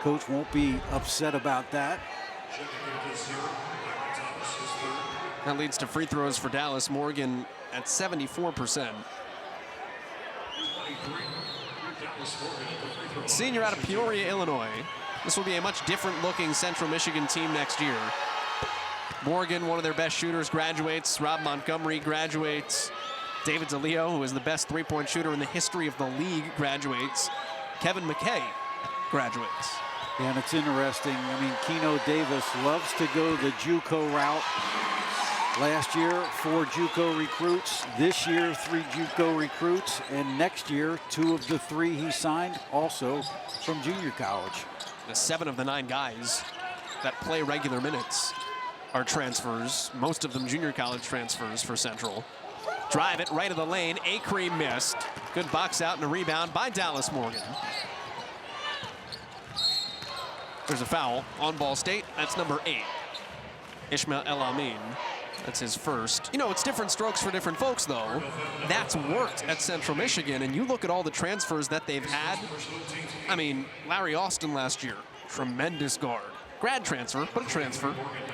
Coach won't be upset about that. That leads to free throws for Dallas Morgan at 74%. Senior out of Peoria, Illinois. This will be a much different looking Central Michigan team next year. Morgan, one of their best shooters, graduates. Rob Montgomery graduates. David DeLeo, who is the best three-point shooter in the history of the league, graduates. Kevin McKay graduates. Yeah, and it's interesting. I mean, Keno Davis loves to go the JUCO route. Last year, 4 JUCO recruits. This year, 3 JUCO recruits. And next year, 2 of the 3 he signed also from junior college. 7 of the 9 guys that play regular minutes are transfers. Most of them junior college transfers for Central. Drive it right of the lane. Acre missed. Good box out and a rebound by Dallas Morgan. There's a foul on Ball State. That's number 8. Ishmael El Amin. That's his first. You know, it's different strokes for different folks, though. That's worked at Central Michigan, and you look at all the transfers that they've had. I mean, Larry Austin last year, tremendous guard. Grad transfer, but a transfer.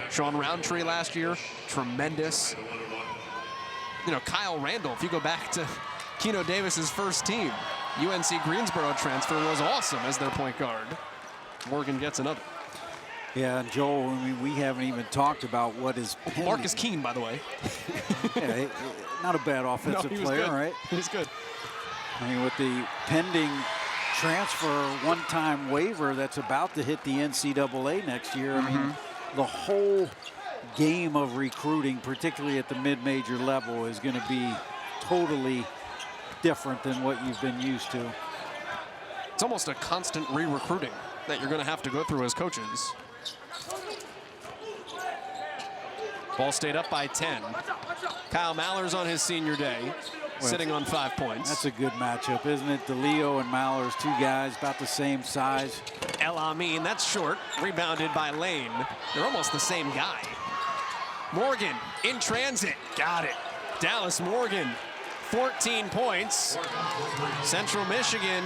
Sean Roundtree last year, tremendous. You know, Kyle Randall, if you go back to Keno Davis's first team, UNC Greensboro transfer was awesome as their point guard. Morgan gets another. Yeah, and Joel, I mean, we haven't even talked about what is pending. Marcus Keene, by the way. Yeah, not a bad offensive player, right? He's good. I mean, with the pending transfer one-time waiver that's about to hit the NCAA next year, I mean, the whole game of recruiting, particularly at the mid-major level, is going to be totally different than what you've been used to. It's almost a constant re-recruiting that you're going to have to go through as coaches. Ball State up by 10. Kyle Mallers on his senior day, sitting on 5 points. That's a good matchup, isn't it? DeLeo and Mallers, 2 guys about the same size. El Amin, that's short, rebounded by Lane. They're almost the same guy. Morgan in transit, got it. Dallas Morgan, 14 points. Central Michigan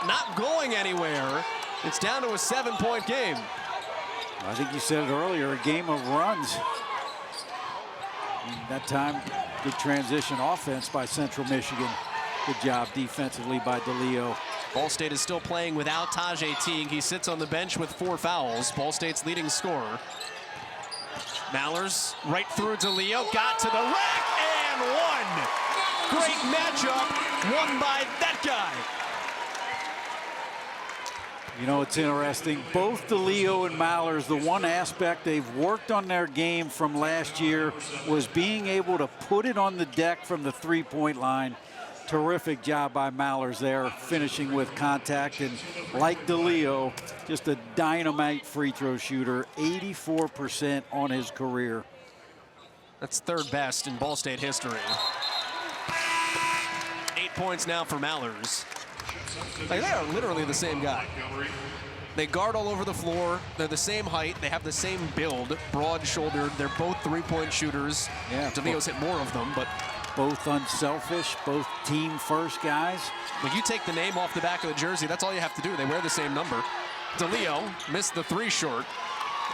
not going anywhere. It's down to a 7-point game. I think you said it earlier, a game of runs. That time, good transition offense by Central Michigan. Good job defensively by DeLeo. Ball State is still playing without Tajay Teague. He sits on the bench with 4 fouls. Ball State's leading scorer. Mallers right through DeLeo, got to the rack and one. Great matchup, won by that guy. You know, it's interesting. Both DeLeo and Mallers, the one aspect they've worked on their game from last year was being able to put it on the deck from the three-point line. Terrific job by Mallers there, finishing with contact. And like DeLeo, just a dynamite free throw shooter, 84% on his career. That's 3rd best in Ball State history. 8 points now for Mallers. Like, they are literally the same guy. They guard all over the floor. They're the same height. They have the same build, broad-shouldered. They're both three-point shooters. Yeah, DeLeo's hit more of them, but both unselfish, both team-first guys. when you take the name off the back of the jersey, that's all you have to do. They wear the same number. DeLeo missed the 3 short.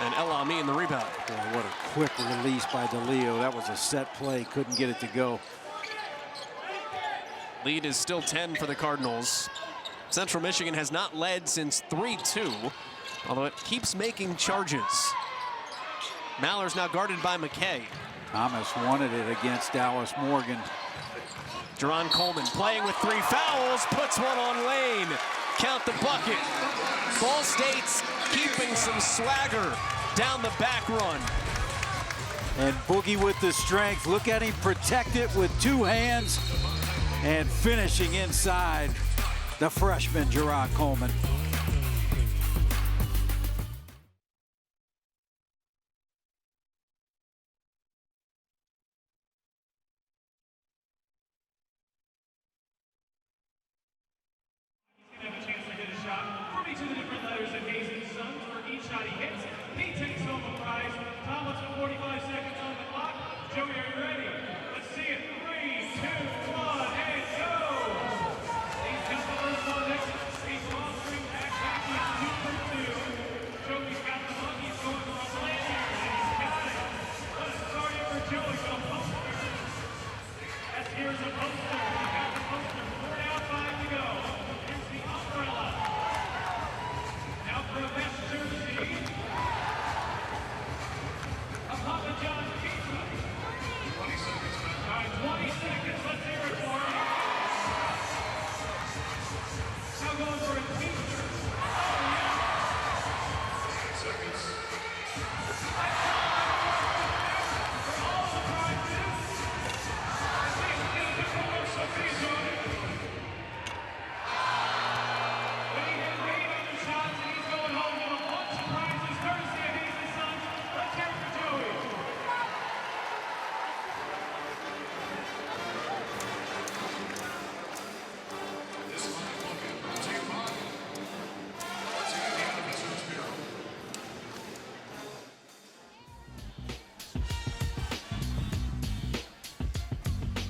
And El Amin the rebound. Boy, what a quick release by DeLeo. That was a set play. Couldn't get it to go. Lead is still 10 for the Cardinals. Central Michigan has not led since 3-2, although it keeps making charges. Maller's now guarded by McKay. Thomas wanted it against Dallas Morgan. Jerron Coleman playing with 3 fouls, puts one on Lane. Count the bucket. Ball State's keeping some swagger down the back run. And Boogie with the strength. Look at him protect it with 2 hands and finishing inside the freshman, Jerron Coleman.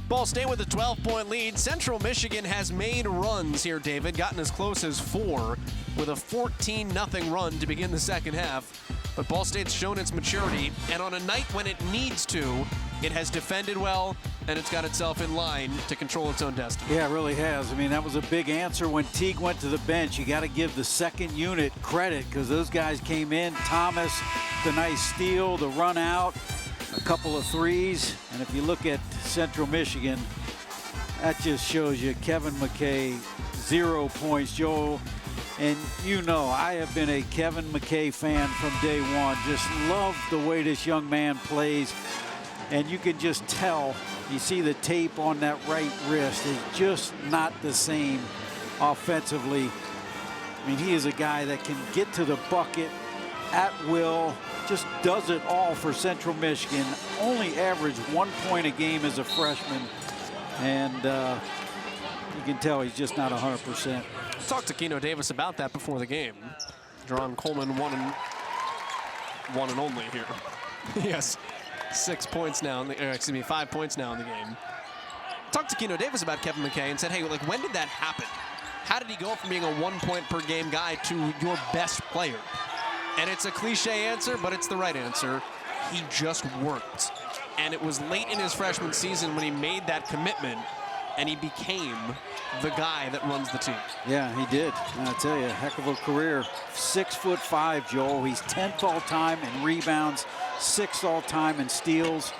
Ball State with a 12-point lead. Central Michigan has made runs here, David, gotten as close as 4 with a 14-0 run to begin the second half. But Ball State's shown its maturity, and on a night when it needs to, it has defended well, and it's got itself in line to control its own destiny. Yeah, it really has. I mean, that was a big answer when Teague went to the bench. You got to give the second unit credit because those guys came in. Thomas, the nice steal, the run out, a couple of threes. And if you look at Central Michigan, that just shows you Kevin McKay, 0 points, Joel. And you know, I have been a Kevin McKay fan from day one. Just love the way this young man plays. And you can just tell, you see the tape on that right wrist is just not the same offensively. I mean, he is a guy that can get to the bucket at will, just does it all for Central Michigan. Only averaged 1 point a game as a freshman. And you can tell he's just not 100%. Talked to Keno Davis about that before the game. Jerron Coleman one and only here. Yes, 6 points now, 5 points now in the game. Talked to Keno Davis about Kevin McKay and said, hey, like, when did that happen? How did he go from being a 1 point per game guy to your best player? And it's a cliche answer, but it's the right answer. He just worked. And it was late in his freshman season when he made that commitment, and he became the guy that runs the team. Yeah, he did. And I tell you, a heck of a career. 6'5", Joel. He's 10th all-time in rebounds, 6th all-time in steals,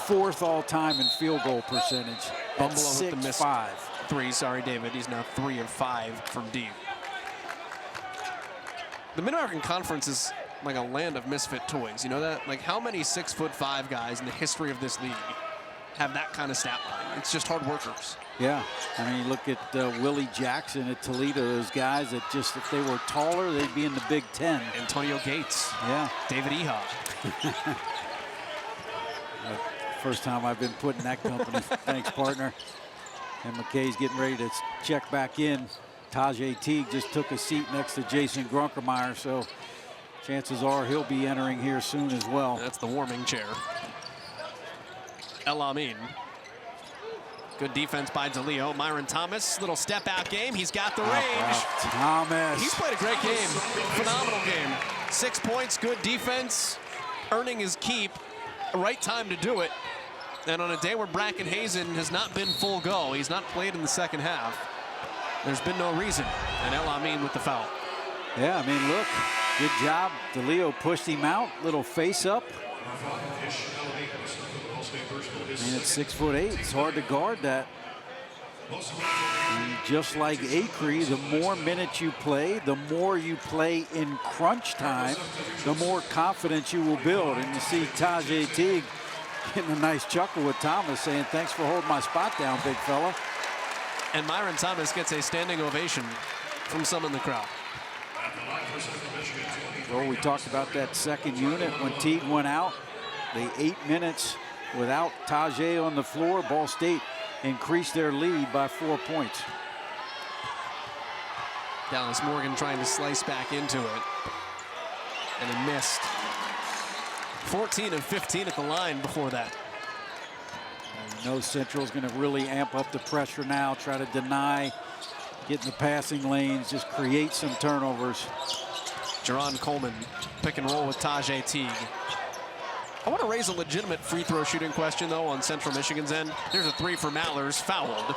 4th all-time in field goal percentage. Bumble with the missed 3. Sorry, David. He's now 3 of 5 from deep. The Mid-American Conference is like a land of misfit toys. You know that? Like, how many 6'5" guys in the history of this league have that kind of stat line? It's just hard workers. Yeah, I mean, look at Willie Jackson at Toledo. Those guys that just, if they were taller, they'd be in the Big Ten. Antonio Gates. Yeah. David Ehop. First time I've been put in that company. Thanks, partner. And McKay's getting ready to check back in. Tajay Teague just took a seat next to Jason Grunkermeyer, so chances are he'll be entering here soon as well. That's the warming chair. El Amin. Good defense by DeLeo. Myron Thomas, little step out game. He's got the range. Thomas. He's played a great game. Phenomenal game. 6 points, good defense, earning his keep. Right time to do it. And on a day where Bracken Hazen has not been full go, he's not played in the second half, there's been no reason. And El Amin with the foul. Yeah, I mean, look, good job. DeLeo pushed him out, little face up. And at 6'8", it's hard to guard that. And just like Acree, the more minutes you play, the more you play in crunch time, the more confidence you will build. And you see Tajay Teague getting a nice chuckle with Thomas saying, thanks for holding my spot down, big fella. And Myron Thomas gets a standing ovation from some in the crowd. Well, we talked about that second unit when Teague went out. The 8 minutes without Tajay on the floor, Ball State increased their lead by 4 points. Dallas Morgan trying to slice back into it. And he missed. 14 of 15 at the line before that. And you know Central's going to really amp up the pressure now, try to deny, get in the passing lanes, just create some turnovers. Jerron Coleman, pick and roll with Tajay Teague. I want to raise a legitimate free throw shooting question, though, on Central Michigan's end. There's a 3 for Mallers, fouled.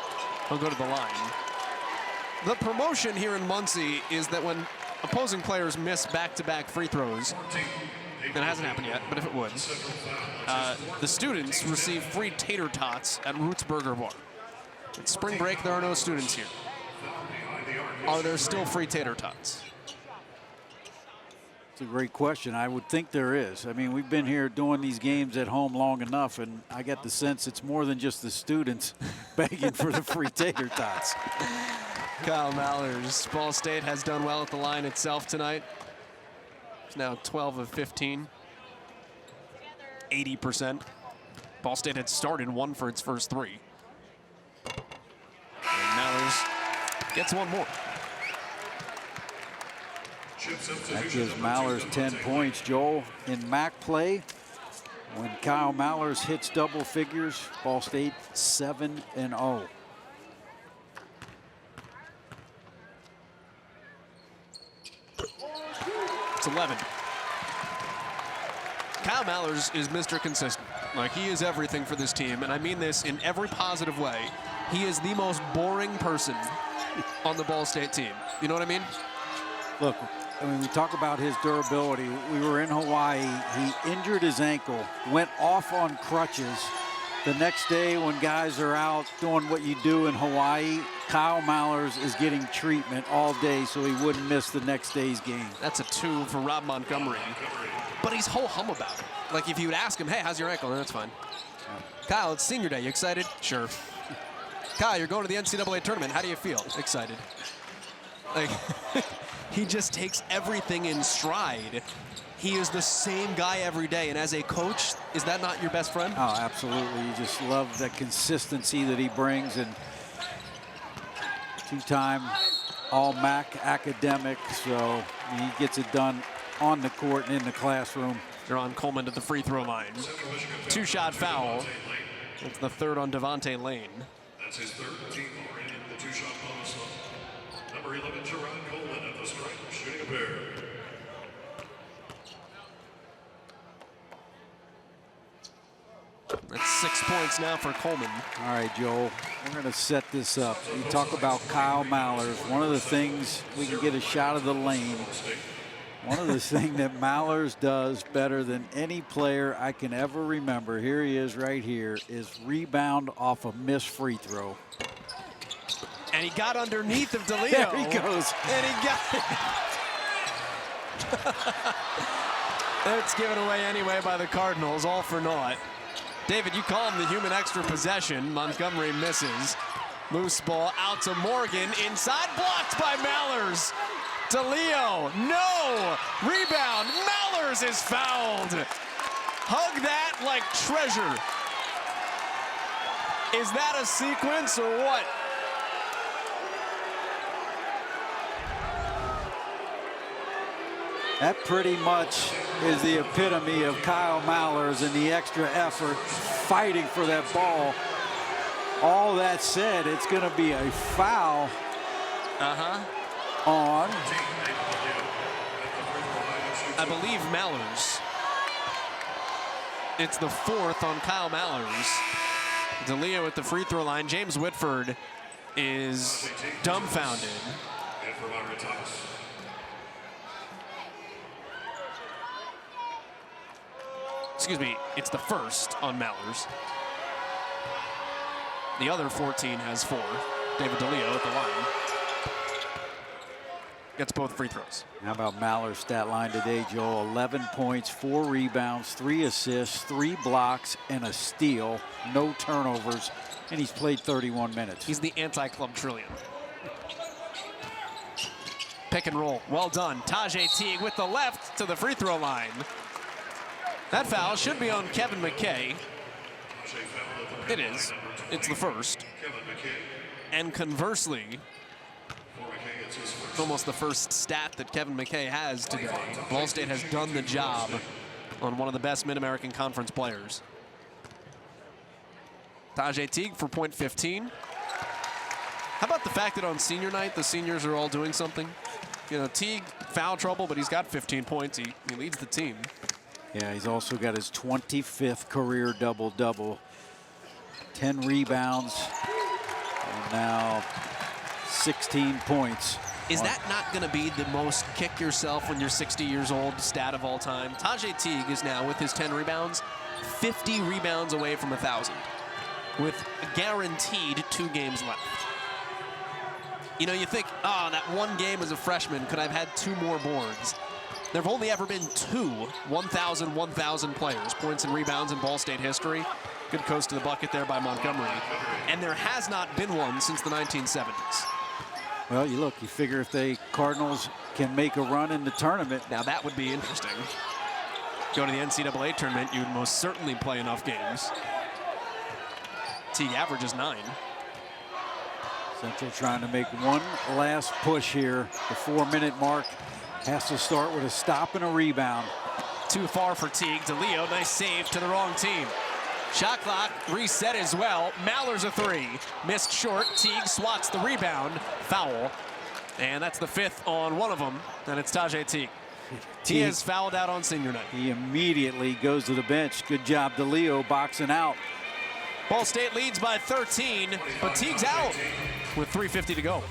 He'll go to the line. The promotion here in Muncie is that when opposing players miss back-to-back free throws, and it hasn't happened yet, but if it would, the students receive free tater tots at Roots Burger Bar. It's spring break, there are no students here. Are there still free tater tots? It's a great question. I would think there is. I mean, we've been here doing these games at home long enough, and I get the sense it's more than just the students begging for the free tater tots. Kyle Mallers, Ball State has done well at the line itself tonight. It's now 12 of 15, 80%. Ball State had started 1 for its first 3. And Mallers gets 1 more. That gives Mallers 10 points, Joel. In MAC play, when Kyle Mallers hits double figures, Ball State 7-0. It's 11. Kyle Mallers is Mr. Consistent. Like, he is everything for this team, and I mean this in every positive way. He is the most boring person on the Ball State team. You know what I mean? Look, I mean, we talk about his durability. We were in Hawaii. He injured his ankle, went off on crutches. The next day when guys are out doing what you do in Hawaii, Kyle Mallers is getting treatment all day so he wouldn't miss the next day's game. That's a 2 for Rob Montgomery. But he's ho-hum about it. Like, if you would ask him, hey, how's your ankle? That's fine. Kyle, it's senior day. You excited? Sure. Kyle, you're going to the NCAA tournament. How do you feel? Excited. Like, he just takes everything in stride. He is the same guy every day. And as a coach, is that not your best friend? Oh, absolutely. You just love the consistency that he brings. And 2-time All-MAC academic, so he gets it done on the court and in the classroom. Jerron Coleman to the free throw line. 2-shot foul. It's the 3rd on Devontae Lane. That's his 3rd team already in the 2-shot bonus. Number 11, Jerron Coleman at the stripe, shooting a pair. That's 6 points now for Coleman. All right, Joel, we're going to set this up. You talk about Kyle Mallers. One of the things, we can get a shot of the lane. One of the things that Mallers does better than any player I can ever remember, here he is right here, is rebound off a missed free throw. And he got underneath of DeLeo. There he goes. And he got it. It's given away anyway by the Cardinals, all for naught. David, you call him the human extra possession. Montgomery misses. Loose ball out to Morgan. Inside, blocked by Mallers. DeLeo, no! Rebound, Mallers is fouled. Hug that like treasure. Is that a sequence or what? That pretty much is the epitome of Kyle Mallers and the extra effort fighting for that ball. All that said, it's going to be a foul on I believe, Mallers. It's the 4th on Kyle Mallers. DeLeo at the free throw line. James Whitford is dumbfounded. And for Myra Thomas. Excuse me, it's the 1st on Mallers. The other 14 has 4. David DeLeo at the line. Gets both free throws. How about Maller's stat line today, Joel? 11 points, 4 rebounds, 3 assists, 3 blocks, and a steal. No turnovers, and he's played 31 minutes. He's the anti-club trillion. Pick and roll, well done. Tajay Teague with the left to the free throw line. That foul should be on Kevin McKay. It is. It's the 1st. And conversely, it's almost the first stat that Kevin McKay has today. Ball State has done the job on one of the best Mid-American Conference players. Tajay Teague for point 15. How about the fact that on senior night, the seniors are all doing something? You know, Teague, foul trouble, but he's got 15 points. He leads the team. Yeah, he's also got his 25th career double-double. 10 rebounds, and now 16 points. Is that not going to be the most kick yourself when you're 60 years old stat of all time? Tajay Teague is now, with his 10 rebounds, 50 rebounds away from 1,000, with guaranteed 2 games left. You know, you think, oh, that one game as a freshman, could I have had 2 more boards? There have only ever been 2 1,000 players, points and rebounds in Ball State history. Good coast to the bucket there by Montgomery. And there has not been one since the 1970s. Well, you figure if the Cardinals can make a run in the tournament. Now that would be interesting. Go to the NCAA tournament, you'd most certainly play enough games. Teague averages 9. Central trying to make one last push here. The 4-minute mark has to start with a stop and a rebound. Too far for Teague. DeLeo, nice save to the wrong team. Shot clock reset as well. Maller's a 3. Missed short. Teague swats the rebound. Foul. And that's the 5th on one of them. And it's Tajay Teague. He has fouled out on senior night. He immediately goes to the bench. Good job, DeLeo, boxing out. Ball State leads by 13, but Teague's out with 3:50 to go.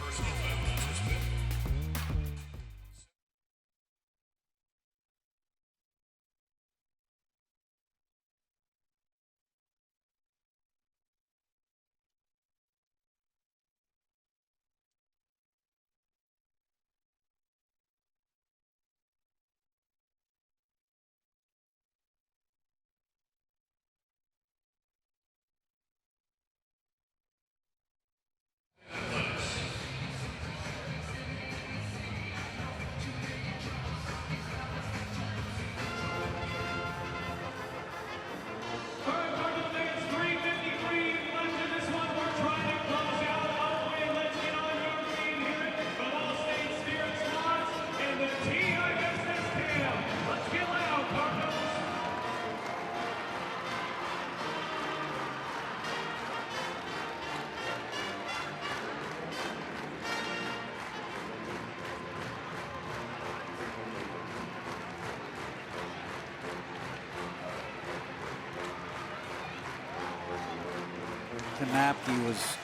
Kanapke was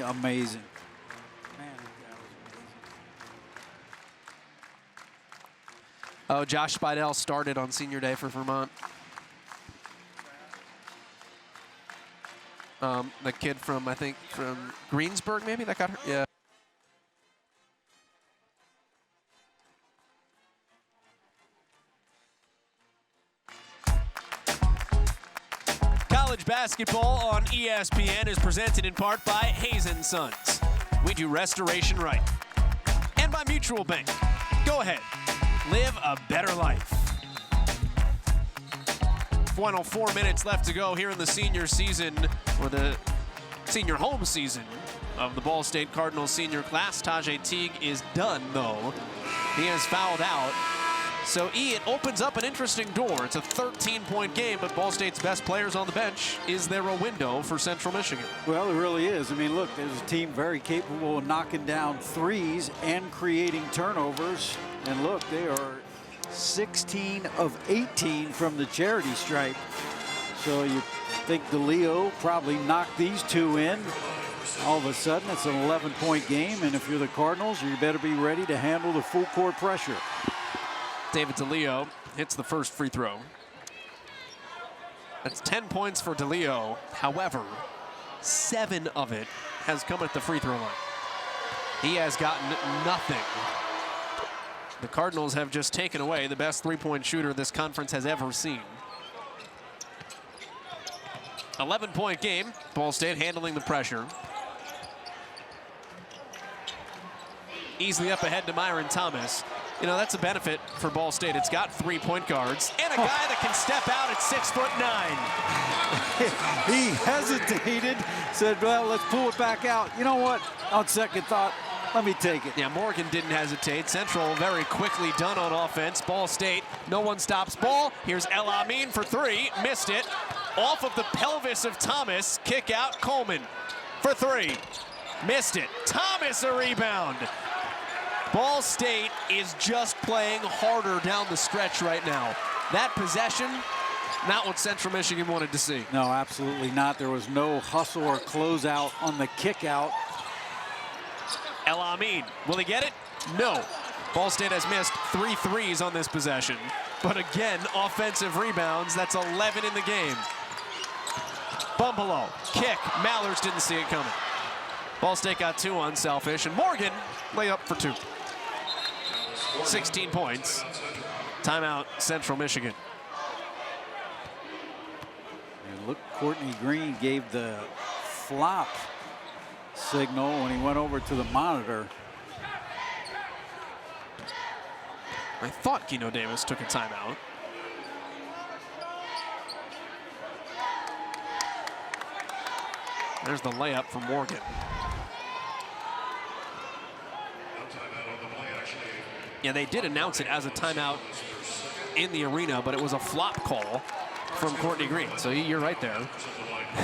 amazing. Man, that was amazing. Oh, Josh Spidell started on senior day for Vermont. The kid from, I think, from Greensburg, maybe, that got hurt? Yeah. College basketball on ESPN is presented in part by Hazen Sons. We do restoration right. And by Mutual Bank. Go ahead, live a better life. 104 minutes left to go here in the senior season, or the senior home season of the Ball State Cardinals senior class. Tajay Teague is done, though. He has fouled out. So, it opens up an interesting door. It's a 13-point game, but Ball State's best players on the bench. Is there a window for Central Michigan? Well, it really is. I mean, look, there's a team very capable of knocking down threes and creating turnovers. And look, they are 16 of 18 from the charity stripe. So you think DeLeo probably knocked these two in. All of a sudden, it's an 11-point game, and if you're the Cardinals, you better be ready to handle the full court pressure. David DeLeo hits the first free throw. That's 10 points for DeLeo. However, 7 of it has come at the free throw line. He has gotten nothing. The Cardinals have just taken away the best three-point shooter this conference has ever seen. 11-point game. Ball State handling the pressure. Easily up ahead to Myron Thomas. You know, that's a benefit for Ball State. It's got 3 point guards and a guy that can step out at 6'9". He hesitated, said, well, let's pull it back out. You know what? On second thought, let me take it. Yeah, Morgan didn't hesitate. Central very quickly done on offense. Ball State, no one stops ball. Here's El Amin for 3, missed it. Off of the pelvis of Thomas, kick out Coleman for 3, missed it. Thomas a rebound. Ball State is just playing harder down the stretch right now. That possession, not what Central Michigan wanted to see. No, absolutely not. There was no hustle or closeout on the kick out. El Amin, will he get it? No. Ball State has missed 3 threes on this possession. But again, offensive rebounds, that's 11 in the game. Bumbalo, kick, Mallards didn't see it coming. Ball State got 2 unselfish, and Morgan lay up for 2. 16 points. Timeout, Central Michigan. And look, Courtney Green gave the flop signal when he went over to the monitor. I thought Keno Davis took a timeout. There's the layup from Morgan. Yeah, they did announce it as a timeout in the arena, but it was a flop call from Courtney Green. So you're right there.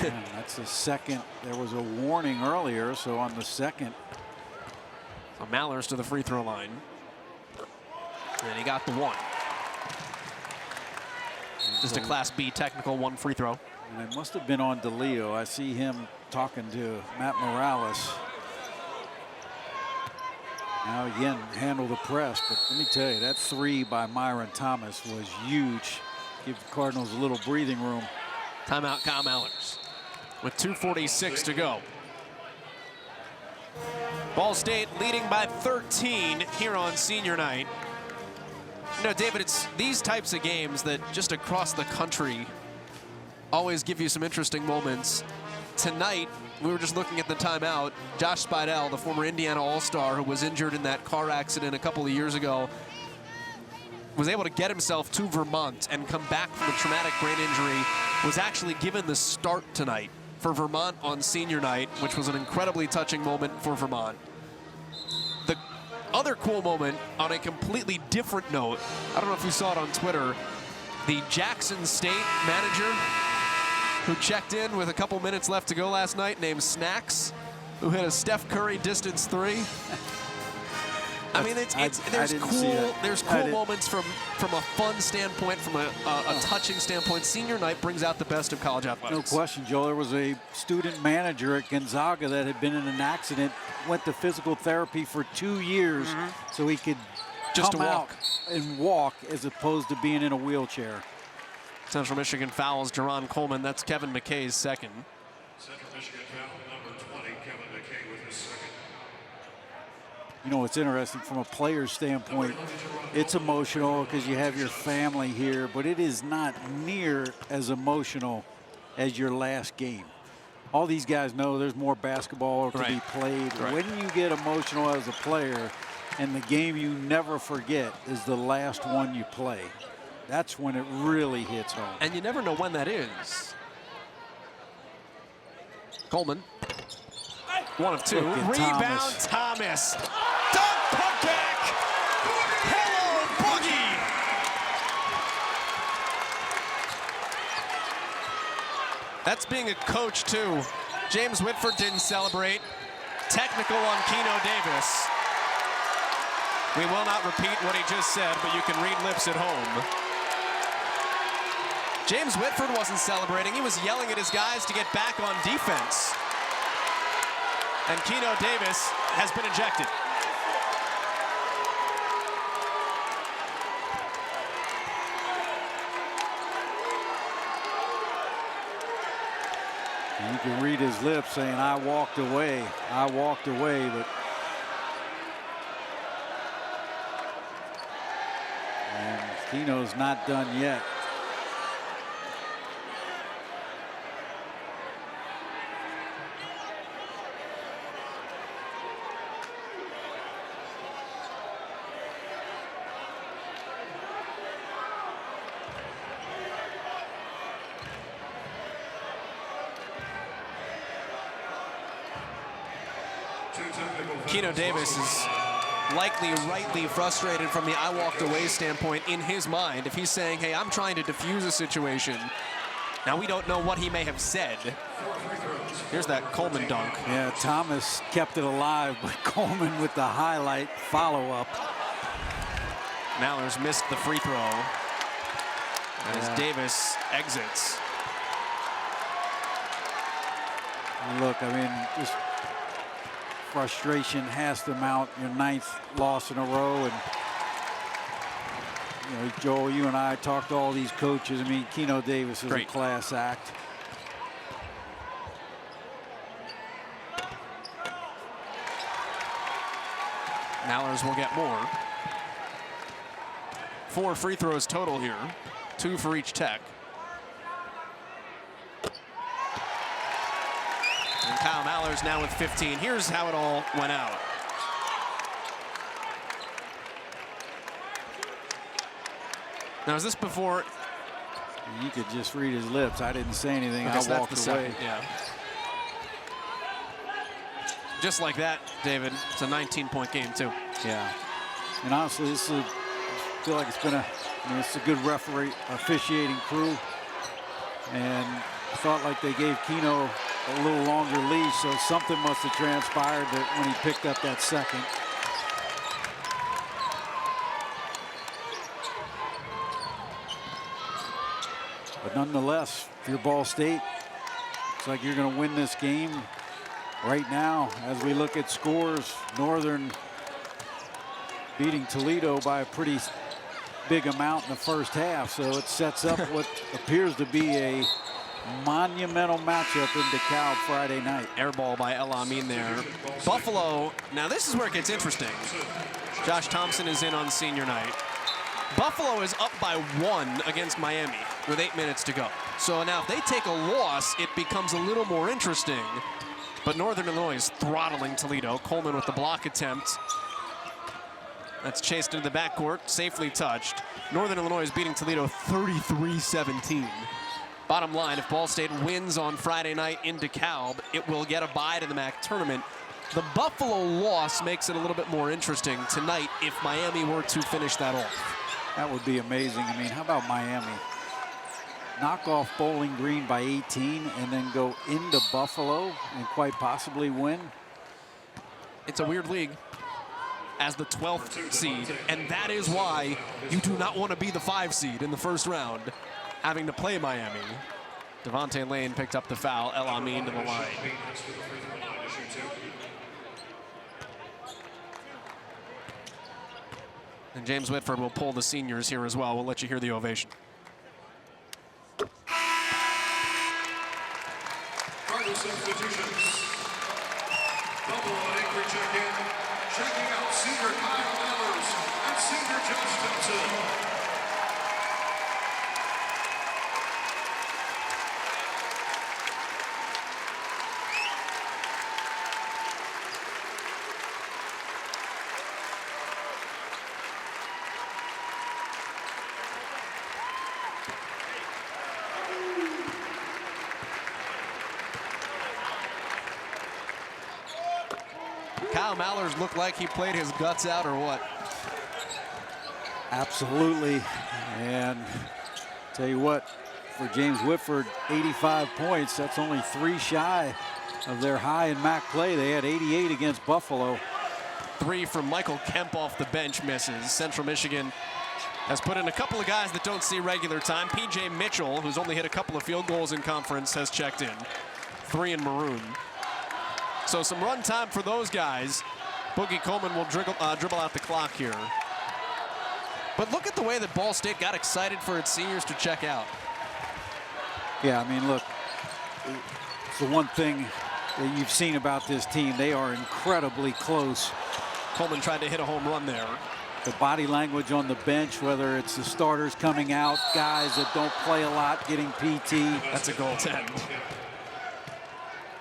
Man, that's the second. There was a warning earlier, so on the second. So Mallers to the free throw line. And he got the 1. Just a Class B technical 1 free throw. And it must have been on DeLeo. I see him talking to Matt Morales. Now again, handle the press, but let me tell you, that 3 by Myron Thomas was huge. Give the Cardinals a little breathing room. Timeout, Kyle Mallers with 2:46 to go. Ball State leading by 13 here on senior night. You know, David, it's these types of games that just across the country always give you some interesting moments. Tonight, we were just looking at the timeout. Josh Spidell, the former Indiana All-Star who was injured in that car accident a couple of years ago, was able to get himself to Vermont and come back from a traumatic brain injury, was actually given the start tonight for Vermont on senior night, which was an incredibly touching moment for Vermont. The other cool moment on a completely different note, I don't know if you saw it on Twitter, the Jackson State manager who checked in with a couple minutes left to go last night, named Snacks, who hit a Steph Curry distance 3. I mean, there's cool moments from a fun standpoint, from a touching standpoint. Senior night brings out the best of college athletics. No question, Joe. There was a student manager at Gonzaga that had been in an accident, went to physical therapy for 2 years so he could just come out and walk as opposed to being in a wheelchair. Central Michigan fouls Jerron Coleman. That's Kevin McKay's second. Central Michigan foul number 20, Kevin McKay with his second. You know, it's interesting from a player's standpoint. It's emotional because you have your family here, but it is not near as emotional as your last game. All these guys know there's more basketball to be played. Right. When you get emotional as a player, and the game you never forget is the last one you play, that's when it really hits home. And you never know when that is. Coleman, 1 of 2. Rebound, Thomas. Dunk, put back. Hello, Boogie. That's being a coach, too. James Whitford didn't celebrate. Technical on Keno Davis. We will not repeat what he just said, but you can read lips at home. James Whitford wasn't celebrating. He was yelling at his guys to get back on defense. And Keno Davis has been ejected. You can read his lips saying, I walked away, but and Keno's not done yet. Keno Davis is likely rightly frustrated from the I walked away standpoint in his mind. If he's saying, hey, I'm trying to defuse a situation. Now we don't know what he may have said. Here's that Coleman dunk. Yeah, Thomas kept it alive, but Coleman with the highlight follow-up. Mallers missed the free throw as Davis exits. Look, I mean, just frustration has to mount. Your 9th loss in a row, and you know, Joel, you and I talked to all these coaches. I mean, Keno Davis is a class act. Mallers will get more. 4 free throws total here, 2 for each Tech. And Kyle Mallers now with 15. Here's how it all went out. Now, is this before? You could just read his lips. I didn't say anything. I walked away. Second, yeah. Just like that, David. It's a 19-point game, too. Yeah. And honestly, this is, I feel like it's been it's a good referee officiating crew. And I felt like they gave Keno a little longer leash, so something must have transpired that when he picked up that second. But nonetheless, if you're Ball State, looks like you're going to win this game. Right now, as we look at scores, Northern beating Toledo by a pretty big amount in the first half, so it sets up what appears to be a monumental matchup in DeKalb Friday night. Air ball by El Amin there. Buffalo, now this is where it gets interesting. Josh Thompson is in on senior night. Buffalo is up by 1 against Miami with 8 minutes to go. So now if they take a loss, it becomes a little more interesting. But Northern Illinois is throttling Toledo. Coleman with the block attempt. That's chased into the backcourt, safely touched. Northern Illinois is beating Toledo 33-17. Bottom line, if Ball State wins on Friday night in DeKalb, it will get a bye to the MAC tournament. The Buffalo loss makes it a little bit more interesting tonight if Miami were to finish that off. That would be amazing. I mean, how about Miami? Knock off Bowling Green by 18 and then go into Buffalo and quite possibly win. It's a weird league as the 12th seed, and that is why you do not want to be the 5 seed in the first round, having to play Miami. Devontae Lane picked up the foul. El Amin to the line. And James Whitford will pull the seniors here as well. We'll let you hear the ovation. Cardinal substitutions. Buffalo and Anchorage check in. Checking out senior Kyle Mallers and senior Josh Thompson. Kyle Mallers looked like he played his guts out or what? Absolutely. And tell you what, for James Whitford, 85 points. That's only 3 shy of their high in MAC play. They had 88 against Buffalo. Three from Michael Kemp off the bench misses. Central Michigan has put in a couple of guys that don't see regular time. P.J. Mitchell, who's only hit a couple of field goals in conference, has checked in. 3 in maroon. So some run time for those guys. Boogie Coleman will dribble out the clock here. But look at the way that Ball State got excited for its seniors to check out. Yeah, I mean, look, it's the one thing that you've seen about this team. They are incredibly close. Coleman tried to hit a home run there. The body language on the bench, whether it's the starters coming out, guys that don't play a lot getting PT. That's a goaltend.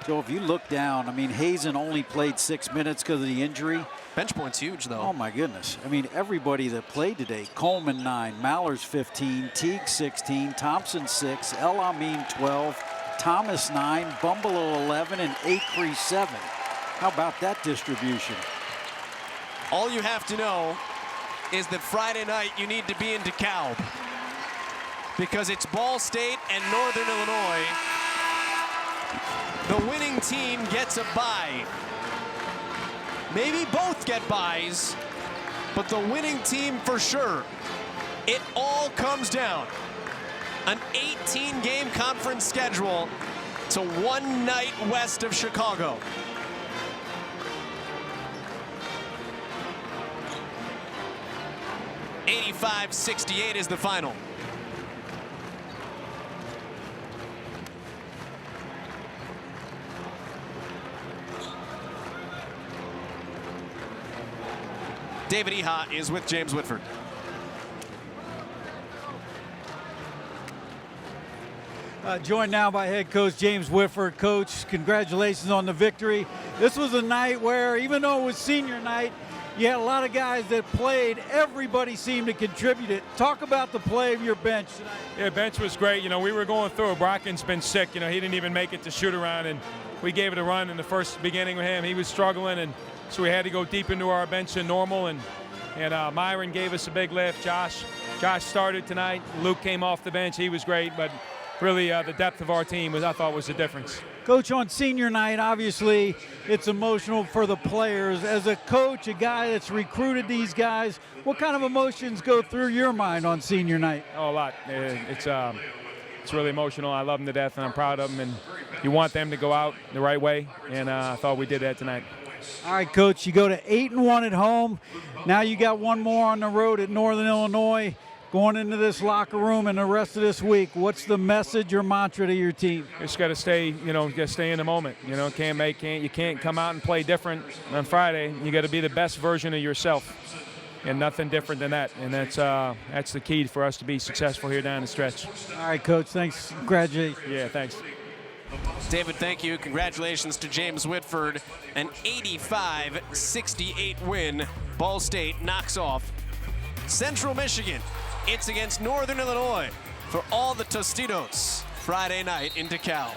Joe, if you look down, I mean, Hazen only played 6 minutes because of the injury. Bench point's huge, though. Oh, my goodness. I mean, everybody that played today, Coleman 9, Mallers 15, Teague 16, Thompson 6, El Amin 12, Thomas 9, Bumbalo 11, and Acree 7. How about that distribution? All you have to know is that Friday night you need to be in DeKalb, because it's Ball State and Northern Illinois. The winning team gets a bye. Maybe both get byes, but the winning team for sure. It all comes down. An 18-game conference schedule to one night west of Chicago. $85-68 is the final. David Eha is with James Whitford. Joined now by head coach James Whitford. Coach, congratulations on the victory. This was a night where, even though it was senior night, you had a lot of guys that played. Everybody seemed to contribute it. Talk about the play of your bench tonight. Yeah, bench was great. You know, we were going through. Brocken's been sick. You know, he didn't even make it to shoot around, and we gave it a run in the first beginning with him. He was struggling, and so we had to go deep into our bench than normal, and Myron gave us a big lift. Josh started tonight. Luke came off the bench. He was great, but really the depth of our team I thought was the difference. Coach, on senior night, obviously it's emotional for the players. As a coach, a guy that's recruited these guys, what kind of emotions go through your mind on senior night? Oh, a lot. It's really emotional. I love them to death, and I'm proud of them, and you want them to go out the right way, and I thought we did that tonight. All right, Coach, you go to 8-1 at home. Now you got one more on the road at Northern Illinois. Going into this locker room and the rest of this week, what's the message or mantra to your team? You just got to stay, stay in the moment. You know, you can't come out and play different on Friday. You got to be the best version of yourself, and nothing different than that. And that's the key for us to be successful here down the stretch. All right, Coach. Thanks. Congratulations. Yeah, thanks. David, thank you. Congratulations to James Whitford. An 85-68 win. Ball State knocks off Central Michigan. It's against Northern Illinois for all the Tostitos Friday night in DeKalb.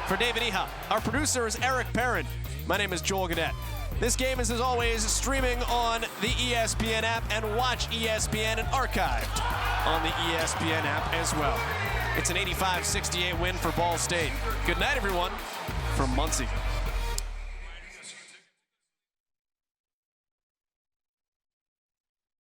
For David Eha, our producer is Eric Perrin. My name is Joel Gadet. This game is, as always, streaming on the ESPN app, and watch ESPN and archived on the ESPN app as well. It's an 85-68 win for Ball State. Good night, everyone, from Muncie.